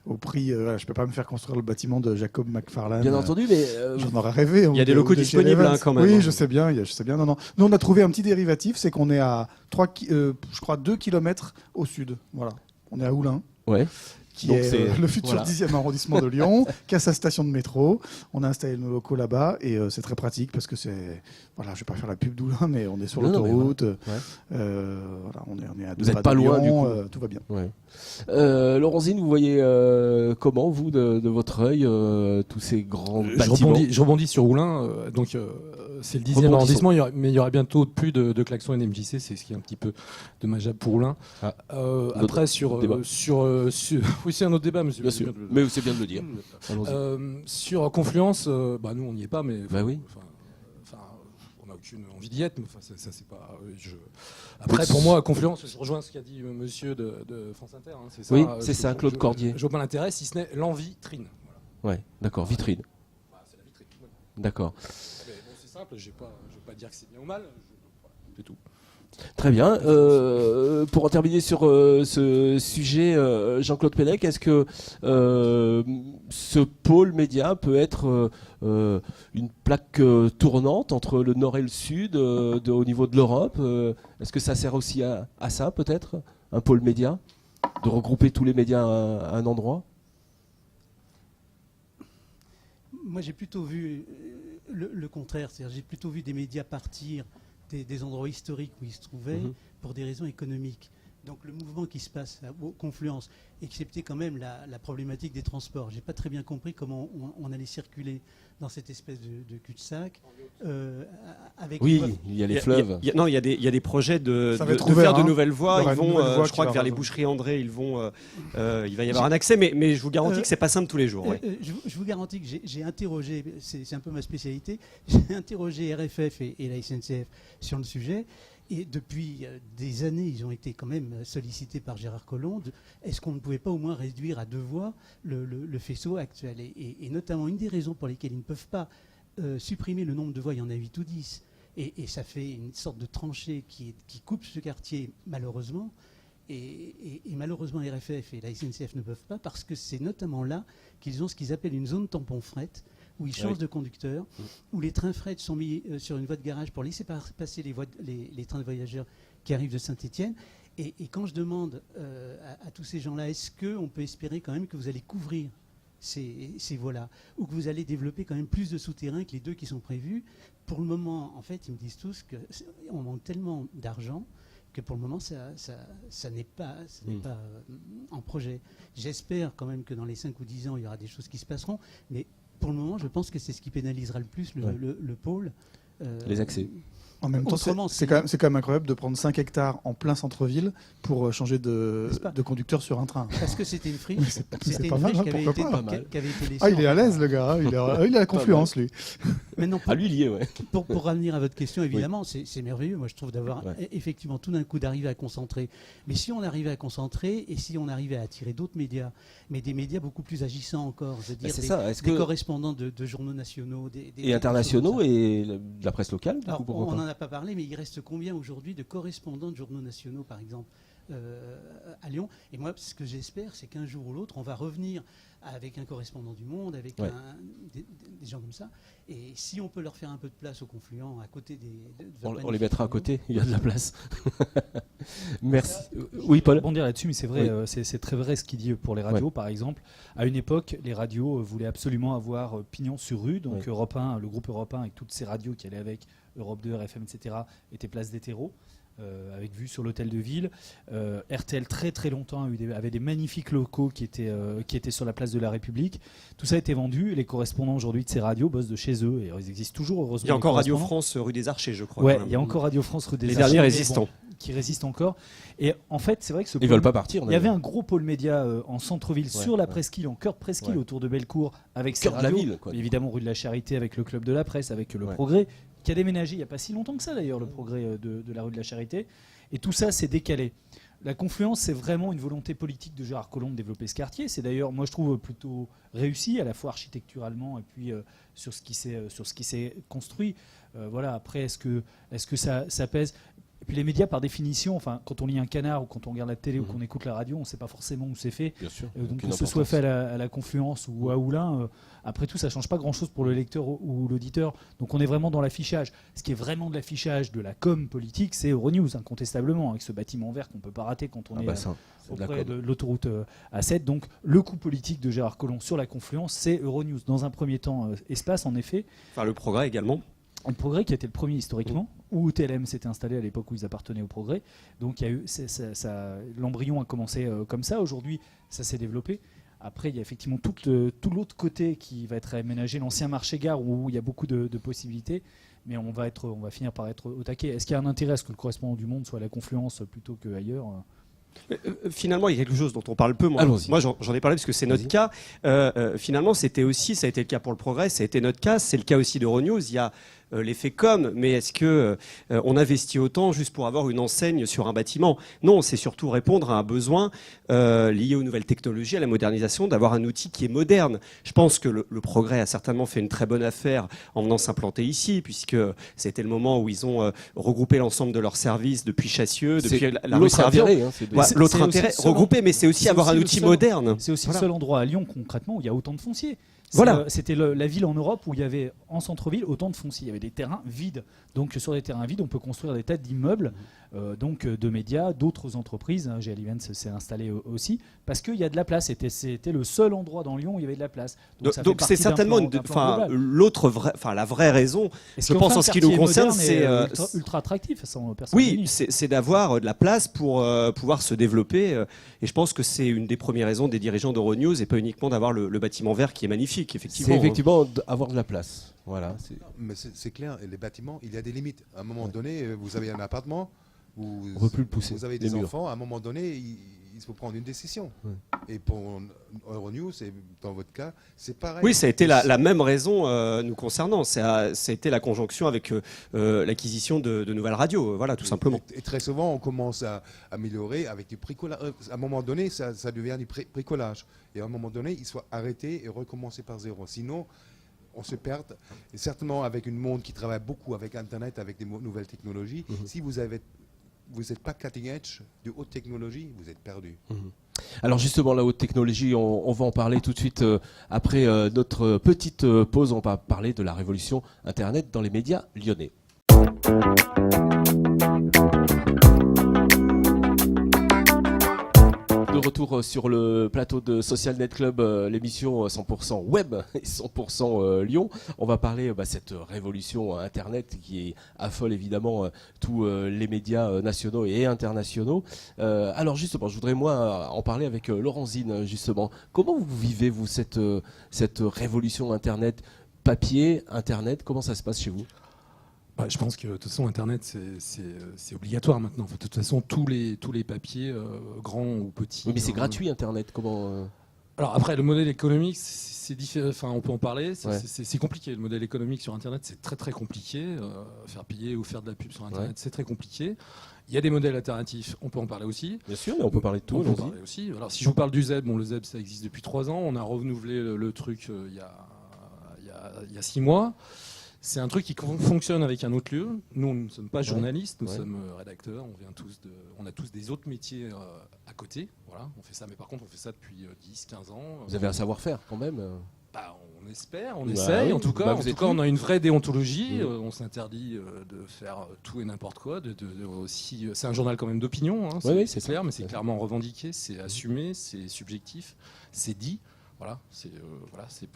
Au prix, je peux pas me faire construire le bâtiment de Jacob McFarlane. Bien entendu, mais j'en aurais rêvé. Il y a des locaux disponibles quand même. Oui, je sais bien. Non. Nous, on a trouvé un petit dérivatif, c'est qu'on est à 2 km au sud. Voilà, on est à Oulin. Ouais. Qui donc est le futur 10e arrondissement de Lyon, qui a sa station de métro. On a installé nos locaux là-bas et c'est très pratique parce que c'est. Voilà, je vais pas faire la pub d'Oulin, mais on est sur l'autoroute. Voilà, on est à 2 vous n'êtes pas loin, Lyon, du coup. tout va bien. Ouais. Laurenzine, vous voyez comment, vous, de votre œil, tous ces grands bâtiments ? Je rebondis sur Oulin. C'est le 10e arrondissement, mais il y aura bientôt plus de klaxons NMJC, c'est ce qui est un petit peu dommageable pour Oulin. Après, oui, c'est un autre débat, monsieur. Bien sûr, mais c'est bien de le dire. Sur Confluence, nous, on n'y est pas, mais... oui. aucune envie d'y être. Mais enfin, ça c'est pas. Après, pour moi, Confluence, je rejoins ce qu'a dit Monsieur de France Inter. Hein, c'est ça. Oui, c'est ça, Claude Cordier. Je vois pas l'intérêt, si ce n'est l'envie-trine. Voilà. Ouais, d'accord, vitrine. C'est la vitrine. Ouais. D'accord. Mais bon, c'est simple. Je vais pas dire que c'est bien ou mal. C'est tout. Très bien. Pour en terminer sur ce sujet, Jean-Claude Pennec, est-ce que ce pôle média peut être une plaque tournante entre le nord et le sud au niveau de l'Europe? Est-ce que ça sert aussi à ça, peut-être, un pôle média, de regrouper tous les médias à un endroit? Moi, j'ai plutôt vu le contraire. C'est-à-dire, j'ai plutôt vu des médias partir des endroits historiques où ils se trouvaient pour des raisons économiques. Donc le mouvement qui se passe à Confluence, excepté quand même la problématique des transports. J'ai pas très bien compris comment on allait circuler dans cette espèce de cul-de-sac. Oui, il y a les fleuves. Il y a des projets de faire de nouvelles voies. Ils vont, je crois que vers les Boucheries André, il va y avoir un accès, mais je vous garantis que c'est pas simple tous les jours. Ouais. Je vous garantis que j'ai interrogé, c'est un peu ma spécialité, j'ai interrogé RFF et la SNCF sur le sujet. Et depuis des années, ils ont été quand même sollicités par Gérard Collomb. Est-ce qu'on ne pouvait pas au moins réduire à 2 voies le faisceau actuel, et notamment, une des raisons pour lesquelles ils ne peuvent pas supprimer le nombre de voies, il y en a 8 ou 10. Et ça fait une sorte de tranchée qui coupe ce quartier, malheureusement. Et malheureusement, RFF et la SNCF ne peuvent pas, parce que c'est notamment là qu'ils ont ce qu'ils appellent une zone tampon fret, où ils changent de conducteur, où les trains fret sont mis sur une voie de garage pour laisser passer les trains de voyageurs qui arrivent de Saint-Étienne. Et quand je demande à tous ces gens-là, est-ce qu'on peut espérer quand même que vous allez couvrir ces voies-là, ou que vous allez développer quand même plus de souterrains que les 2 qui sont prévus? Pour le moment, en fait, ils me disent tous qu'on manque tellement d'argent que pour le moment, ça n'est pas en projet. J'espère quand même que dans les 5 ou 10 ans, il y aura des choses qui se passeront, mais pour le moment, je pense que c'est ce qui pénalisera le plus le pôle. Les accès. En même temps, c'est quand même incroyable de prendre 5 hectares en plein centre-ville pour changer de conducteur sur un train. Parce que c'était une friche. C'est pas mal, qui avait été laissée. Il est à l'aise, le gars. Il a la Confluence, lui. Mais non, lui, il y est, ouais. Pour revenir à votre question, évidemment, c'est merveilleux. Moi, je trouve d'avoir effectivement tout d'un coup d'arriver à concentrer. Mais si on arrivait à concentrer, et si on arrivait à attirer d'autres médias, mais des médias beaucoup plus agissants encore, je veux dire, des correspondants de journaux nationaux, et internationaux, et de la presse locale. Alors, on n'en a pas parlé, mais il reste combien aujourd'hui de correspondants de journaux nationaux, par exemple, à Lyon? Et moi, ce que j'espère, c'est qu'un jour ou l'autre, on va revenir avec un correspondant du Monde, avec des gens comme ça. Et si on peut leur faire un peu de place au Confluent, à côté on les mettra à côté, il y a de la place. Merci. Oui, Paul. Je vais rebondir là-dessus, mais c'est vrai, c'est très vrai ce qu'il dit pour les radios, par exemple. À une époque, les radios voulaient absolument avoir pignon sur rue. Donc Europe 1, le groupe Europe 1, avec toutes ces radios qui allaient avec, Europe 2, RFM, etc., était place des terreaux. Avec vue sur l'hôtel de ville. RTL très très longtemps avait des magnifiques locaux qui étaient sur la place de la République. Tout ça a été vendu. Les correspondants aujourd'hui de ces radios bossent de chez eux et ils existent toujours, heureusement. Il y a encore Radio France rue des Archers, je crois. Ouais, il y a encore Radio France rue des Archers. Les derniers résistants. Qui résistent encore. Et en fait, c'est vrai que ils veulent pas partir. Il y avait un gros pôle média en centre-ville, sur la presqu'île, en cœur de presqu'île, autour de Bellecour, avec ces radios. La ville, quoi. Évidemment, rue de la Charité, avec le Club de la Presse, avec le Progrès, qui a déménagé il n'y a pas si longtemps que ça d'ailleurs, le Progrès de la rue de la Charité. Et tout ça s'est décalé. La Confluence, c'est vraiment une volonté politique de Gérard Collomb de développer ce quartier. C'est d'ailleurs, moi je trouve, plutôt réussi, à la fois architecturalement et puis sur ce qui s'est construit. Voilà. Après, est-ce que ça pèse? Et puis les médias, par définition, enfin, quand on lit un Canard ou quand on regarde la télé ou qu'on écoute la radio, on ne sait pas forcément où c'est fait. Bien sûr, donc que ce soit fait à la Confluence ou à Oulin, après tout, ça ne change pas grand-chose pour le lecteur ou l'auditeur. Donc on est vraiment dans l'affichage. Ce qui est vraiment de l'affichage, de la com politique, c'est Euronews, incontestablement, avec ce bâtiment vert qu'on ne peut pas rater quand on est auprès de l'autoroute A7. Donc le coup politique de Gérard Collomb sur la Confluence, c'est Euronews. Dans un premier temps, Espace, en effet. Enfin, le Progrès également. Le Progrès qui a été le premier historiquement, où TLM s'était installé à l'époque où ils appartenaient au Progrès. Donc il y a eu l'embryon a commencé comme ça. Aujourd'hui, ça s'est développé. Après, il y a effectivement tout l'autre côté qui va être aménagé, l'ancien marché-gare où il y a beaucoup de possibilités. Mais on va finir par être au taquet. Est-ce qu'il y a un intérêt à ce que le correspondant du Monde soit à la Confluence plutôt qu'ailleurs? Finalement, il y a quelque chose dont on parle peu. Moi, j'en ai parlé parce que c'est notre cas. Finalement, ça a été le cas pour le Progrès, ça a été notre cas. C'est le cas aussi d'Euronews. Il y a l'effet com, mais est-ce que on investit autant juste pour avoir une enseigne sur un bâtiment? Non, c'est surtout répondre à un besoin lié aux nouvelles technologies, à la modernisation, d'avoir un outil qui est moderne. Je pense que le Progrès a certainement fait une très bonne affaire en venant s'implanter ici, puisque c'était le moment où ils ont regroupé l'ensemble de leurs services depuis Chassieux, depuis la rue Servion. L'autre intérêt, regrouper, mais c'est aussi avoir un outil moderne. C'est aussi le seul endroit à Lyon, concrètement, où il y a autant de foncier. Voilà. C'était la ville en Europe où il y avait, en centre-ville, autant de foncier. Il y avait des terrains vides. Donc sur des terrains vides, on peut construire des tas d'immeubles, donc de médias, d'autres entreprises. GL Events s'est installé aussi, parce qu'il y a de la place. C'était le seul endroit dans Lyon où il y avait de la place. Donc c'est certainement la vraie raison. Je pense en ce qui nous concerne, c'est ultra attractif. Oui, c'est d'avoir de la place pour pouvoir se développer. Et je pense que c'est une des premières raisons des dirigeants d'Euronews, et pas uniquement d'avoir le bâtiment vert qui est magnifique. Effectivement, c'est effectivement avoir de la place. Voilà. Mais c'est clair, les bâtiments, il y a des limites. À un moment donné, vous avez un appartement, on ne peut plus le pousser. Vous avez des enfants, à un moment donné, il faut prendre une décision. Et pour Euronews, dans votre cas, c'est pareil. Oui, ça a été la même raison nous concernant. Ça a été la conjonction avec l'acquisition de nouvelles radios, voilà, tout simplement. Et très souvent, on commence à améliorer avec du bricolage. À un moment donné, ça devient du bricolage. Et à un moment donné, il faut arrêter et recommencer par zéro. Sinon, on se perd. Et certainement, avec une monde qui travaille beaucoup avec Internet, avec des nouvelles technologies, si vous n'êtes pas cutting edge de haute technologie, vous êtes perdu. Alors justement, la haute technologie, on va en parler tout de suite après notre petite pause. On va parler de la révolution Internet dans les médias lyonnais. De retour sur le plateau de Social Net Club, l'émission 100% web et 100% Lyon. On va parler de cette révolution Internet qui affole évidemment tous les médias nationaux et internationaux. Alors justement, je voudrais moi en parler avec Laurent Zine, justement. Comment vous vivez, vous, cette révolution Internet, papier, Internet? Comment ça se passe chez vous? Je pense que de toute façon Internet c'est obligatoire maintenant. De toute façon tous les papiers grands ou petits. Oui, mais c'est gratuit Internet. Comment Alors après le modèle économique c'est différent. Enfin on peut en parler. C'est compliqué. Le modèle économique sur Internet c'est très très compliqué. Faire payer ou faire de la pub sur Internet c'est très compliqué. Il y a des modèles alternatifs. On peut en parler aussi. Bien sûr, mais on peut parler de tout. On peut parler aussi. Alors si je vous parle du ZEB, le ZEB ça existe depuis 3 ans. On a renouvelé le truc il y a 6 mois. C'est un truc qui fonctionne avec un autre lieu. Nous, on ne sommes pas journalistes, nous sommes rédacteurs. On a tous des autres métiers à côté. Voilà, on fait ça, mais par contre, on fait ça depuis 10-15 ans. Vous avez un savoir-faire quand même. On espère, on essaye. En tout cas, on a une vraie déontologie. On s'interdit de faire tout et n'importe quoi. Aussi, c'est un journal quand même d'opinion. C'est clair, mais c'est clairement revendiqué, c'est assumé, c'est subjectif, c'est dit. Voilà,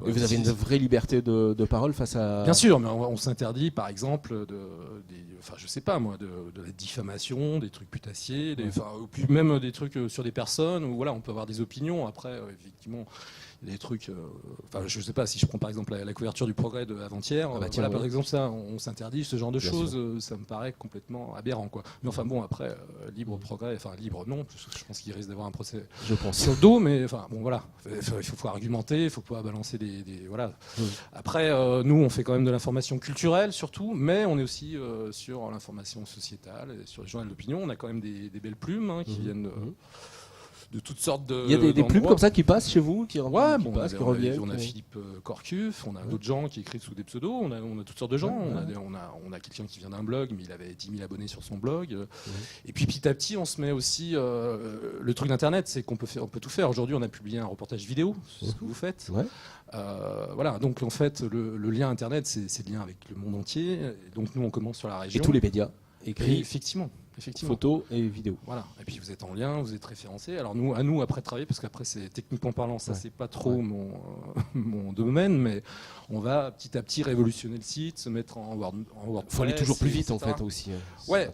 et vous avez une vraie liberté de parole face à... Bien sûr, mais on s'interdit par exemple de la diffamation, des trucs putassiers, puis même des trucs sur des personnes où on peut avoir des opinions. Après, effectivement, il y a des trucs... je ne sais pas, si je prends par exemple la couverture du Progrès d'avant-hier, par exemple, ça, on s'interdit ce genre de choses, ça me paraît complètement aberrant, quoi. Mais enfin bon, après, libre Progrès, libre non, je pense qu'il risque d'avoir un procès sur le dos, mais il faut argumenter, il faut pouvoir balancer Après, nous, on fait quand même de l'information culturelle surtout, mais on est aussi sur l'information sociétale, et sur les journaux d'opinion. On a quand même des belles plumes qui viennent de toutes sortes de... Il y a des plumes comme ça qui passent chez vous, qui reviennent. On a Philippe Corcuff, on a d'autres gens qui écrivent sous des pseudos, on a toutes sortes de gens. On a quelqu'un qui vient d'un blog, mais il avait 10 000 abonnés sur son blog. Et puis petit à petit, on se met aussi... le truc d'Internet, c'est qu'on peut tout faire. Aujourd'hui, on a publié un reportage vidéo, c'est ce que vous faites. Donc en fait, le lien Internet, c'est le lien avec le monde entier. Et donc nous, on commence sur la région. Et tous les médias écrits. Effectivement. Photos et vidéos. Voilà. Et puis vous êtes en lien, vous êtes référencé. Alors à nous après de travailler, parce qu'après c'est techniquement parlant, ça c'est pas trop mon domaine, mais on va petit à petit révolutionner le site, se mettre en WordPress. Il faut aller toujours plus vite en fait aussi.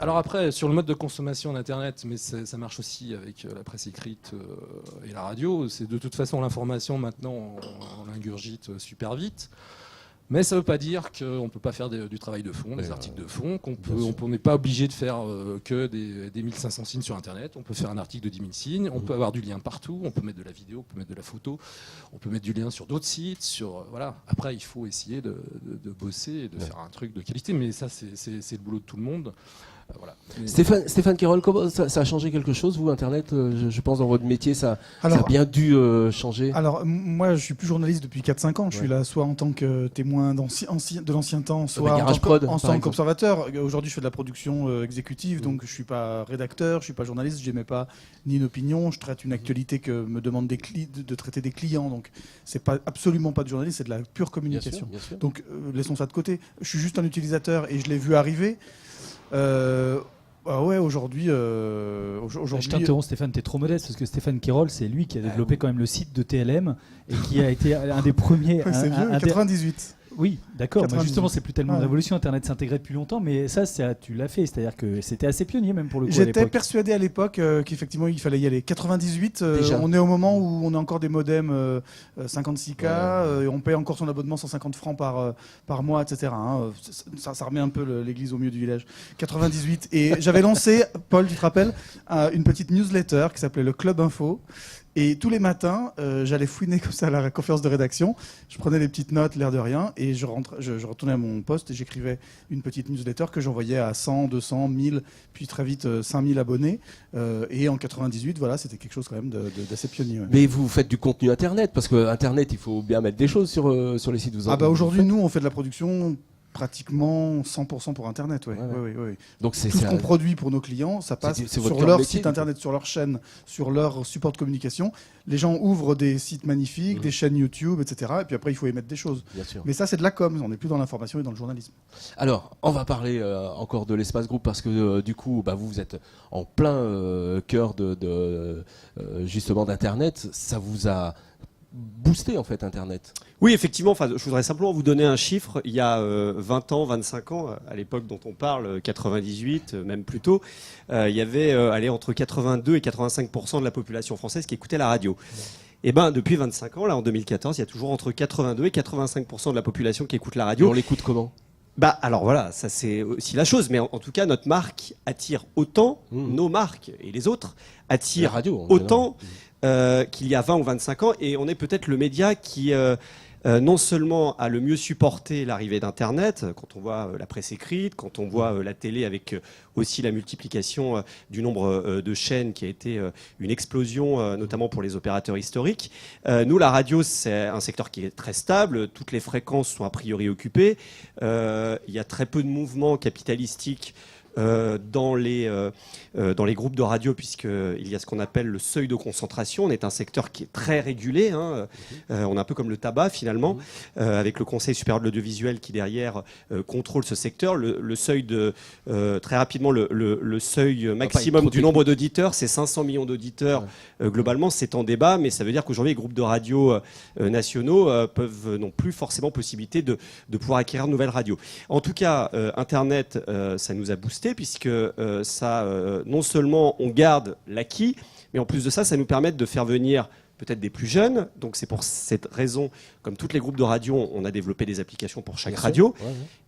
Alors après sur le mode de consommation d'Internet, mais ça marche aussi avec la presse écrite et la radio. C'est de toute façon l'information maintenant on l'ingurgite super vite. Mais ça ne veut pas dire qu'on ne peut pas faire du travail de fond, des articles de fond, qu'on n'est pas obligé de faire que des 1500 signes sur Internet. On peut faire un article de 10 000 signes, on peut avoir du lien partout, on peut mettre de la vidéo, on peut mettre de la photo, on peut mettre du lien sur d'autres sites. Voilà. Après, il faut essayer de bosser et de faire un truc de qualité, mais ça, c'est le boulot de tout le monde. Voilà. Stéphane Kirol, comment ça a changé quelque chose, vous, Internet je pense dans votre métier, ça a bien dû changer. Alors, moi, je suis plus journaliste depuis 4-5 ans. Je suis là soit en tant que témoin de l'ancien temps, soit en tant qu'observateur. Aujourd'hui, je fais de la production exécutive, donc je suis pas rédacteur, je suis pas journaliste, j'émets pas ni une opinion. Je traite une actualité que me demandent de traiter des clients. Donc, c'est absolument pas de journalisme, c'est de la pure communication. Bien sûr. Donc, laissons ça de côté. Je suis juste un utilisateur et je l'ai vu arriver. Aujourd'hui. Je t'interromps, Stéphane, t'es trop modeste parce que Stéphane Kirol, c'est lui qui a développé quand même le site de TLM et qui a été un des premiers. C'est vieux, 98. Oui, d'accord. Mais justement, c'est plus tellement une révolution. Internet s'intégrait depuis longtemps, mais ça, tu l'as fait. C'est-à-dire que c'était assez pionnier même pour le coup. J'étais persuadé à l'époque qu'effectivement il fallait y aller. 98, on est au moment où on a encore des modems 56K, et on paye encore son abonnement 150 francs par mois, etc. Ça remet un peu l'église au milieu du village. 98. Et j'avais lancé, Paul, tu te rappelles, une petite newsletter qui s'appelait le Club Info. Et tous les matins, j'allais fouiner comme ça à la conférence de rédaction. Je prenais des petites notes, l'air de rien, et je retournais à mon poste et j'écrivais une petite newsletter que j'envoyais à 100, 200, 1000, puis très vite 5000 abonnés. Et en 98, voilà, c'était quelque chose quand même d'assez pionnier. Ouais. Mais vous faites du contenu Internet, parce que Internet, il faut bien mettre des choses sur les sites. Aujourd'hui, nous, on fait de la production pratiquement 100% pour Internet. Ouais. Donc tout ce qu'on produit pour nos clients, ça passe sur leur site Internet, sur leur chaîne, sur leur support de communication. Les gens ouvrent des sites magnifiques, des chaînes YouTube, etc. Et puis après, il faut y mettre des choses. Bien sûr. Mais ça, c'est de la com. On n'est plus dans l'information et dans le journalisme. Alors, on va parler encore de l'Espace Group parce que du coup, vous êtes en plein cœur justement d'Internet. Ça vous a booster en fait Internet. Oui, effectivement. Je voudrais simplement vous donner un chiffre. Il y a 20 ans, 25 ans, à l'époque dont on parle, 98, même plus tôt, il y avait entre 82 et 85% de la population française qui écoutait la radio. Et depuis 25 ans, là en 2014, il y a toujours entre 82 et 85% de la population qui écoute la radio. Et on l'écoute comment ? Alors voilà, ça c'est aussi la chose, mais en tout cas notre marque attire autant, nos marques et les autres attirent autant qu'il y a 20 ou 25 ans, et on est peut-être le média qui non seulement a le mieux supporté l'arrivée d'Internet, quand on voit la presse écrite, quand on voit la télé avec aussi la multiplication du nombre de chaînes qui a été une explosion, notamment pour les opérateurs historiques. Nous, la radio, c'est un secteur qui est très stable, toutes les fréquences sont a priori occupées, il y a très peu de mouvements capitalistiques dans les groupes de radio, puisqu'il y a ce qu'on appelle le seuil de concentration. On est un secteur qui est très régulé, on est un peu comme le tabac finalement, avec le Conseil supérieur de l'audiovisuel qui derrière contrôle ce secteur. Le seuil très rapidement, le seuil maximum du nombre d'auditeurs, c'est 500 millions d'auditeurs. Globalement, c'est en débat, mais ça veut dire qu'aujourd'hui les groupes de radio nationaux n'ont plus forcément possibilité de pouvoir acquérir de nouvelles radios. En tout cas, Internet, ça nous a boosté, puisque non seulement on garde l'acquis, mais en plus de ça, ça nous permet de faire venir peut-être des plus jeunes. Donc c'est pour cette raison, comme tous les groupes de radio, on a développé des applications pour chaque radio.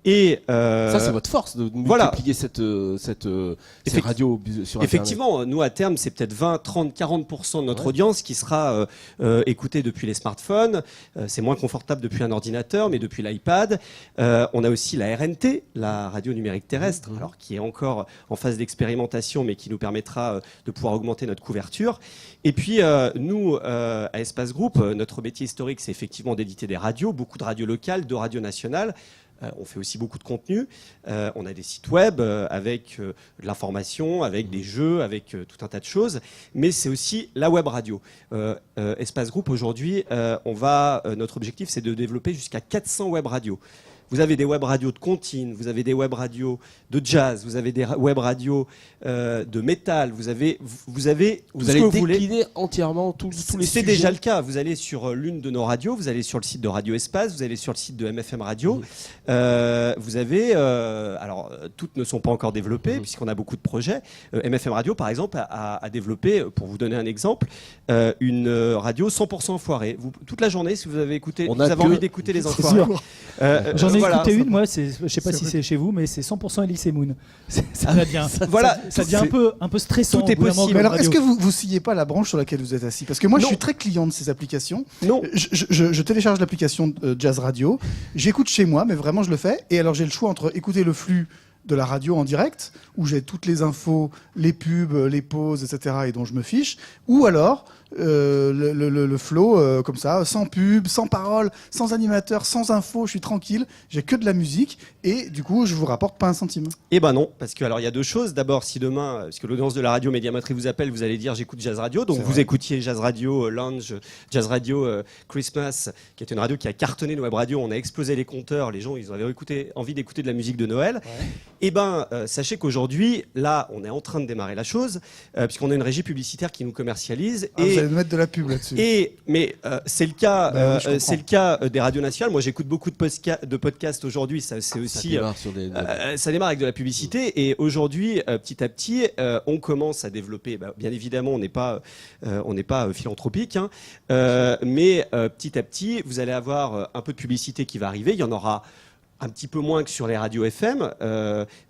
Et ça, c'est votre force de multiplier cette radio sur Internet. Effectivement, nous à terme, c'est peut-être 20, 30, 40% de notre audience qui sera écoutée depuis les smartphones. C'est moins confortable depuis un ordinateur, mais depuis l'iPad. On a aussi la RNT, la radio numérique terrestre, alors qui est encore en phase d'expérimentation, mais qui nous permettra de pouvoir augmenter notre couverture. Et puis nous, à Espace Group, notre métier historique, c'est effectivement d'éditer des radios, beaucoup de radios locales, de radios nationales. On fait aussi beaucoup de contenu. On a des sites web avec de l'information, avec des jeux, avec tout un tas de choses. Mais c'est aussi la web radio. Espace Group, aujourd'hui, notre objectif, c'est de développer jusqu'à 400 web radios. Vous avez des web radios de comptine, vous avez des web radios de jazz, vous avez des web radios de métal, vous allez décliner entièrement tous les C'est sujets. déjà le cas. Vous allez sur l'une de nos radios, vous allez sur le site de Radio Espace, vous allez sur le site de MFM Radio. Vous avez, alors toutes ne sont pas encore développées puisqu'on a beaucoup de projets. MFM Radio, par exemple, a développé, pour vous donner un exemple, une radio 100% enfoirée. Toute la journée, si vous avez écouté, vous avez envie d'écouter les enfoirés. J'en ai écouté une, moi, je sais pas si c'est chez vous, mais c'est 100% Elise Moon. Ça devient, ça devient un peu stressant. Tout est possible. Mais alors, est-ce que vous sciez pas la branche sur laquelle vous êtes assis? Parce que moi, je suis très client de ces applications. Non. Je télécharge l'application Jazz Radio, j'écoute chez moi, mais vraiment je le fais. Et alors j'ai le choix entre écouter le flux de la radio en direct, où j'ai toutes les infos, les pubs, les pauses, etc., et dont je me fiche, ou alors le flow comme ça, sans pub, sans parole, sans animateur, sans info, je suis tranquille, j'ai que de la musique, et du coup je vous rapporte pas un centime. Eh ben non, parce que alors il y a deux choses. D'abord, si demain, parce que l'audience de la radio Médiamatrie vous appelle, vous allez dire j'écoute Jazz Radio, donc vous écoutiez Jazz Radio Lounge, Jazz Radio Christmas, qui est une radio qui a cartonné nos web radios, on a explosé les compteurs, les gens ils avaient envie d'écouter de la musique de Noël. Ouais. Eh ben sachez qu'aujourd'hui, là, on est en train de démarrer la chose, puisqu'on a une régie publicitaire qui nous commercialise. Vous allez mettre de la pub là-dessus. Mais c'est le cas, c'est le cas des radios nationales. Moi, j'écoute beaucoup de podcasts aujourd'hui. C'est aussi ça démarre avec de la publicité. Et aujourd'hui, petit à petit, on commence à développer. Bien évidemment, on n'est pas philanthropique, hein, mais petit à petit, vous allez avoir un peu de publicité qui va arriver. Il y en aura un petit peu moins que sur les radios FM,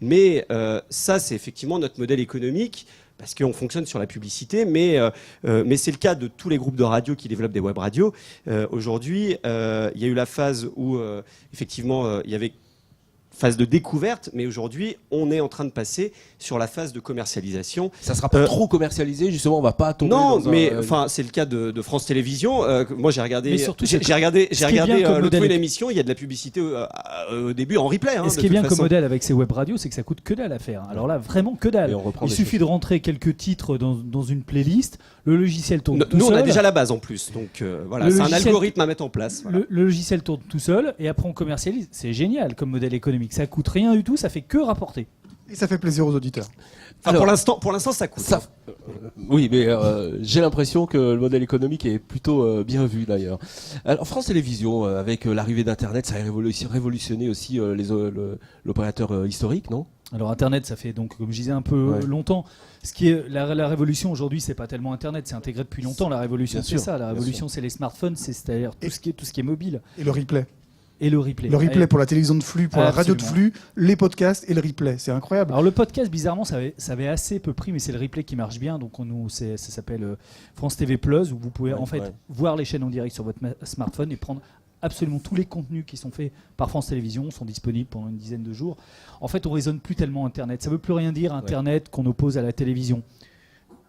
mais ça, c'est effectivement notre modèle économique. Parce qu'on fonctionne sur la publicité, mais c'est le cas de tous les groupes de radio qui développent des web radios. Aujourd'hui, il y a eu la phase où, effectivement, il y avait phase de découverte, mais aujourd'hui, on est en train de passer sur la phase de commercialisation. Ça sera pas trop commercialisé, justement, on va pas tomber dans enfin, c'est le cas de France Télévisions. Moi, j'ai regardé l'autre fois une émission, il y a de la publicité au début en replay. Et ce qui est bien comme modèle avec ces web radios, c'est que ça coûte que dalle à faire. Alors là, vraiment que dalle. Il suffit de rentrer quelques titres dans une playlist, le logiciel tourne tout seul. Nous, on a déjà la base en plus, donc voilà, c'est un algorithme à mettre en place. Voilà. Le logiciel tourne tout seul, et après on commercialise. C'est génial comme modèle économique. Ça coûte rien du tout, ça fait que rapporter. Et ça fait plaisir aux auditeurs. Enfin, pour l'instant, ça coûte. Oui, mais j'ai l'impression que le modèle économique est plutôt bien vu d'ailleurs. Alors France Télévisions, avec l'arrivée d'Internet, ça a révolutionné aussi l'opérateur historique, non ? Alors Internet, ça fait donc, comme je disais, un peu longtemps. Ce qui est la révolution aujourd'hui, c'est pas tellement Internet, c'est intégré depuis longtemps. La révolution, c'est ça. La révolution, c'est les smartphones, c'est-à-dire tout ce qui est mobile. Et le replay. Et le replay. Le replay pour la télévision de flux, pour la radio de flux, les podcasts et le replay. C'est incroyable. Alors le podcast, bizarrement, ça avait assez peu pris, mais c'est le replay qui marche bien. Donc ça s'appelle France TV Plus, où vous pouvez voir les chaînes en direct sur votre smartphone et prendre absolument tous les contenus qui sont faits par France Télévisions sont disponibles pendant une dizaine de jours. En fait, on raisonne plus tellement Internet. Ça veut plus rien dire Internet qu'on oppose à la télévision.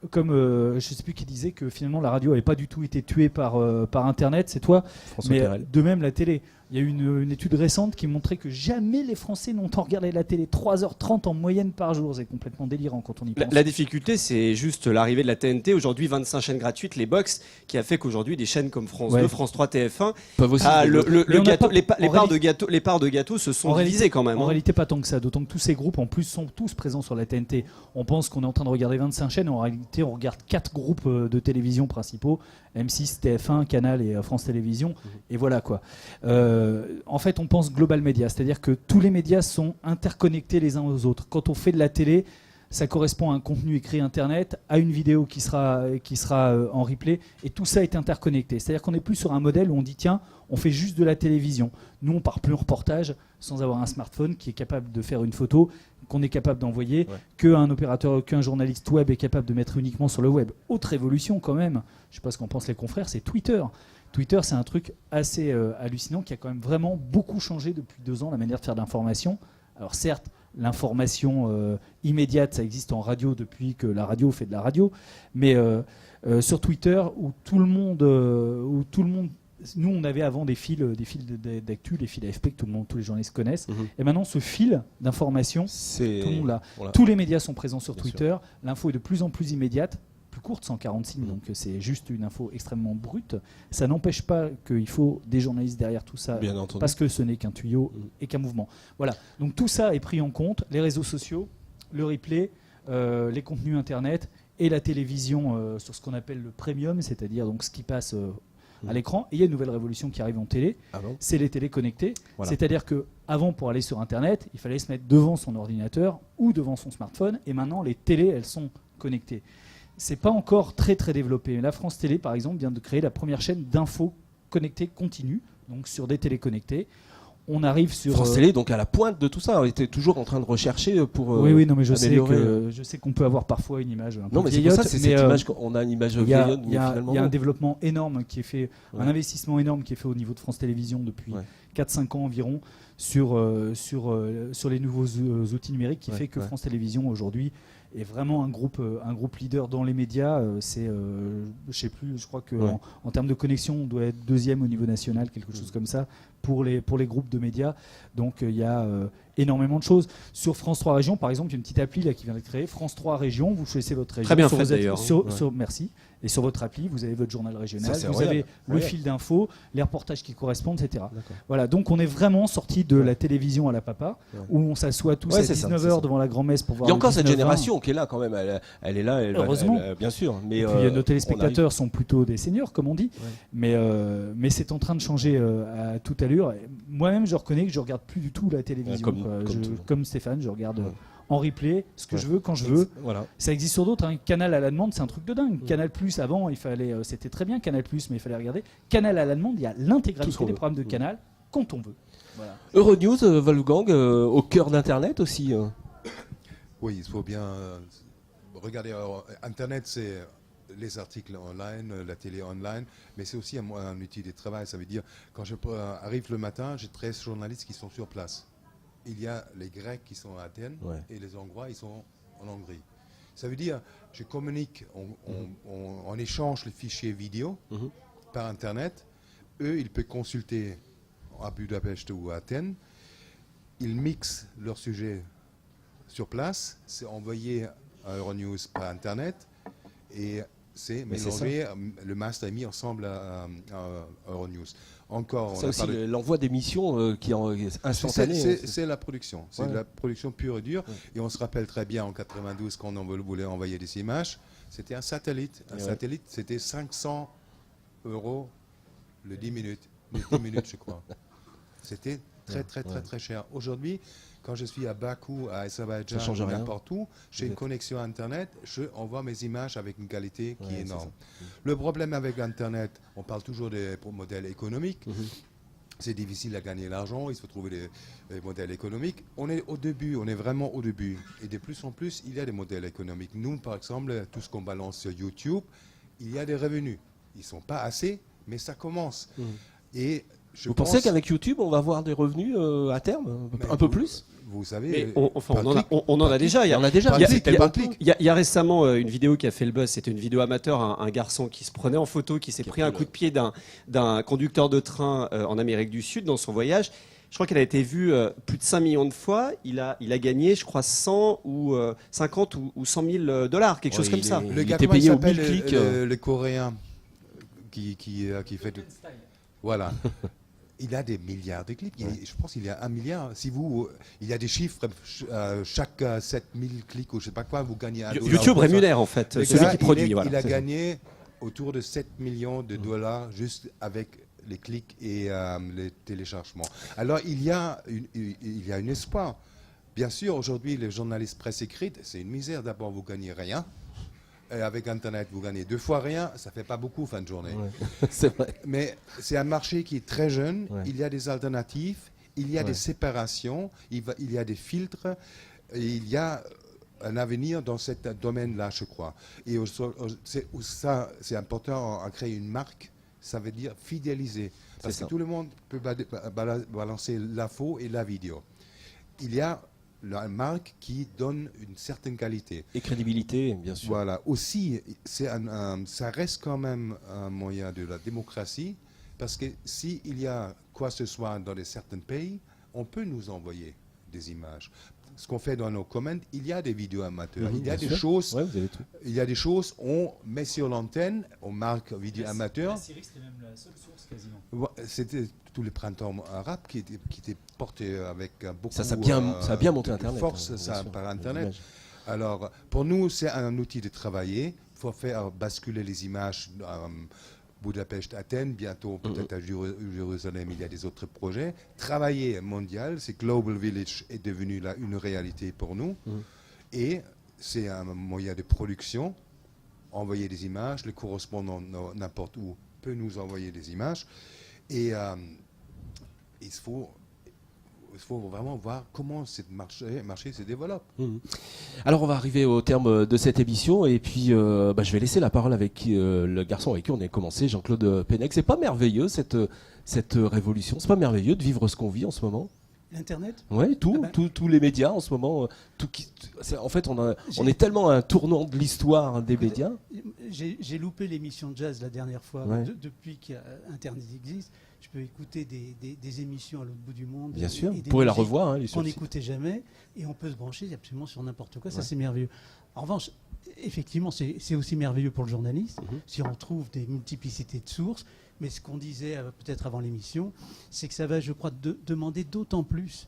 Comme je ne sais plus qui disait que finalement la radio n'avait pas du tout été tuée par Internet, c'est toi. François Terrel. De même la télé. Il y a eu une étude récente qui montrait que jamais les Français n'ont tant regardé la télé, 3h30 en moyenne par jour. C'est complètement délirant quand on y pense. La difficulté, c'est juste l'arrivée de la TNT. Aujourd'hui, 25 chaînes gratuites, les box, qui a fait qu'aujourd'hui, des chaînes comme France 2, France 3, TF1, les parts de gâteau se sont divisées quand même. En réalité, pas tant que ça. D'autant que tous ces groupes, en plus, sont tous présents sur la TNT. On pense qu'on est en train de regarder 25 chaînes. En réalité, on regarde 4 groupes de télévision principaux. M6, TF1, Canal et France Télévisions. Et voilà quoi. En fait, on pense global média, c'est-à-dire que tous les médias sont interconnectés les uns aux autres. Quand on fait de la télé, ça correspond à un contenu écrit Internet, à une vidéo qui sera en replay, et tout ça est interconnecté. C'est-à-dire qu'on n'est plus sur un modèle où on dit tiens, on fait juste de la télévision. Nous, on part plus en reportage sans avoir un smartphone qui est capable de faire une photo, qu'on est capable d'envoyer, qu'un journaliste web est capable de mettre uniquement sur le web. Autre évolution quand même, je ne sais pas ce qu'en pensent les confrères, c'est Twitter. Twitter, c'est un truc assez hallucinant qui a quand même vraiment beaucoup changé depuis 2 ans, la manière de faire de l'information. Alors certes, l'information immédiate, ça existe en radio depuis que la radio fait de la radio, mais sur Twitter, où tout le monde, nous on avait avant des fils d'actu, les fils AFP que tous les journalistes connaissent, et maintenant ce fil d'information, tout le monde l'a. Voilà. Tous les médias sont présents sur Twitter, l'info est de plus en plus immédiate. plus courte, 140 signes, donc c'est juste une info extrêmement brute. Ça n'empêche pas qu'il faut des journalistes derrière tout ça, Bien entendu. parce que ce n'est qu'un tuyau et qu'un mouvement. Voilà, donc tout ça est pris en compte, les réseaux sociaux, le replay, les contenus internet et la télévision sur ce qu'on appelle le premium, c'est-à-dire donc ce qui passe à l'écran. Et il y a une nouvelle révolution qui arrive en télé, c'est les télés connectées. Voilà. C'est-à-dire qu'avant, pour aller sur Internet, il fallait se mettre devant son ordinateur ou devant son smartphone, et maintenant les télés, elles sont connectées. C'est pas encore très très développé. La France Télé, par exemple, vient de créer la première chaîne d'infos connectées continues, donc sur des télés connectées. On arrive sur France Télé, donc à la pointe de tout ça. On était toujours en train de rechercher pour. Oui, non, mais je améliorer. sais qu'on peut avoir parfois une image un peu non, mais vieillotte. C'est pour ça, c'est cette image qu'on a une image vieillotte. Il y a un développement énorme qui est fait, un investissement énorme qui est fait au niveau de France Télévisions depuis 4-5 ans environ sur les nouveaux outils numériques qui fait que France Télévisions aujourd'hui est vraiment un groupe leader dans les médias. Je sais plus, je crois que en termes de connexion, on doit être deuxième au niveau national, quelque chose comme ça, pour les groupes de médias. Donc il y a énormément de choses. Sur France 3 Régions, par exemple, il y a une petite appli là, qui vient d'être créée, France 3 Régions, vous choisissez votre région. Très bien fait d'ailleurs. Merci. Et sur votre appli, vous avez votre journal régional, ça, vous avez le fil d'infos, les reportages qui correspondent, etc. Voilà, donc on est vraiment sorti de la télévision à la papa, où on s'assoit tous à 19h devant la grand-messe pour voir. Il y a encore cette 19-20. génération qui est là quand même, elle est là, heureusement. bien sûr. Mais et puis nos téléspectateurs sont plutôt des seniors, comme on dit, mais c'est en train de changer à toute allure. Moi-même, je reconnais que je regarde plus du tout la télévision. Comme Stéphane, je regarde en replay ce que je veux quand je veux. Voilà. Ça existe sur d'autres. Canal à la demande, c'est un truc de dingue. Canal Plus avant, c'était très bien Canal Plus, mais il fallait regarder. Canal à la demande, il y a l'intégralité des programmes de Canal quand on veut. Voilà. Euronews, Wolfgang, au cœur d'Internet aussi. Oui, il faut bien regarder. Internet, c'est les articles online, la télé online, mais c'est aussi un outil de travail. Ça veut dire, quand je arrive le matin, j'ai 13 journalistes qui sont sur place. Il y a les Grecs qui sont à Athènes et les Hongrois, ils sont en Hongrie. Ça veut dire, je communique, on échange les fichiers vidéo par Internet. Eux, ils peuvent consulter à Budapest ou à Athènes. Ils mixent leur sujet sur place. C'est envoyé à Euronews par Internet et c'est mélangé. Le master est mis ensemble à Euronews. Encore, ça aussi, l'envoi d'émissions qui est instantané. C'est la production. C'est la production pure et dure. Et on se rappelle très bien en 92 quand on voulait envoyer des images. C'était un satellite. Un satellite, c'était 500 € le 10 minutes. Les 10 minutes, je crois. C'était très cher. Aujourd'hui, quand je suis à Bakou, à Azerbaïdjan, n'importe où, j'ai une connexion Internet, je envoie mes images avec une qualité qui est énorme. Le problème avec Internet, on parle toujours des modèles économiques. C'est difficile à gagner l'argent, il faut trouver des modèles économiques. On est au début, on est vraiment au début. Et de plus en plus, il y a des modèles économiques. Nous, par exemple, tout ce qu'on balance sur YouTube, il y a des revenus. Ils ne sont pas assez, mais ça commence. Et vous pensez qu'avec YouTube, on va avoir des revenus à terme, un peu plus? Vous savez, on en a déjà. Il y a récemment une vidéo qui a fait le buzz. C'était une vidéo amateur, un garçon qui se prenait en photo, qui s'est pris un coup de pied d'un conducteur de train en Amérique du Sud dans son voyage. Je crois qu'elle a été vue plus de 5 millions de fois. Il a gagné, je crois, 100 ou 50 ou 100 000 $, quelque chose comme ça. Le gars, comment il s'appelle, le Coréen qui fait du... Voilà. Il a des milliards de clics. Je pense qu'il y a 1 milliard. Il y a des chiffres. Chaque 7000 clics ou je ne sais pas quoi, vous gagnez $1. YouTube rémunère en fait celui qui produit. Il a gagné autour de 7 millions de dollars juste avec les clics et les téléchargements. Alors il y a un espoir. Bien sûr, aujourd'hui, les journalistes presse écrite, c'est une misère. D'abord, vous gagnez rien. Et avec Internet, vous gagnez 2 fois rien, ça ne fait pas beaucoup fin de journée. C'est vrai. Mais c'est un marché qui est très jeune, il y a des alternatives, il y a des séparations, il y a des filtres, et il y a un avenir dans ce domaine-là, je crois. Et c'est important à créer une marque, ça veut dire fidéliser. Parce que tout le monde peut balancer l'info et la vidéo. Il y a la marque qui donne une certaine qualité. Et crédibilité, bien sûr. Voilà. Aussi, ça reste quand même un moyen de la démocratie, parce que s'il y a quoi que ce soit dans certains pays, on peut nous envoyer des images. ce qu'on fait dans nos commandes, il y a des vidéos amateurs. Il y a bien des sûr. choses. Ouais, vous avez tout. Il y a des choses, on met sur l'antenne, on marque vidéo amateur. La Syrie, c'était même la seule source quasiment. C'était tous les printemps arabes qui étaient portés avec beaucoup Ça a bien monté de Internet. force bien ça, sûr, par Internet. l'image. Alors, pour nous, c'est un outil de travailler. Il faut faire basculer les images. Budapest, Athènes, bientôt peut-être à Jérusalem, il y a des autres projets. Travailler mondial, c'est Global Village est devenu là une réalité pour nous. Et c'est un moyen de production. Envoyer des images, le correspondant n'importe où peut nous envoyer des images. Et il faut vraiment voir comment ce marché se développe. Alors on va arriver au terme de cette émission et puis je vais laisser la parole avec le garçon avec qui on a commencé, Jean-Claude Pennec. C'est pas merveilleux cette révolution, c'est pas merveilleux de vivre ce qu'on vit en ce moment? L'Internet? Oui, tous les médias en ce moment. En fait, on est tellement à un tournant de l'histoire des médias. J'ai loupé l'émission de jazz la dernière fois. Ouais. Depuis qu'Internet existe, je peux écouter des émissions à l'autre bout du monde. Bien sûr, et vous des pourrez la musiques revoir. Hein, qu'on n'écoutait jamais, et on peut se brancher absolument sur n'importe quoi. Ça, Ouais. c'est merveilleux. En revanche, effectivement, c'est aussi merveilleux pour le journaliste, si on trouve des multiplicités de sources. Mais ce qu'on disait peut-être avant l'émission, c'est que ça va, je crois, demander d'autant plus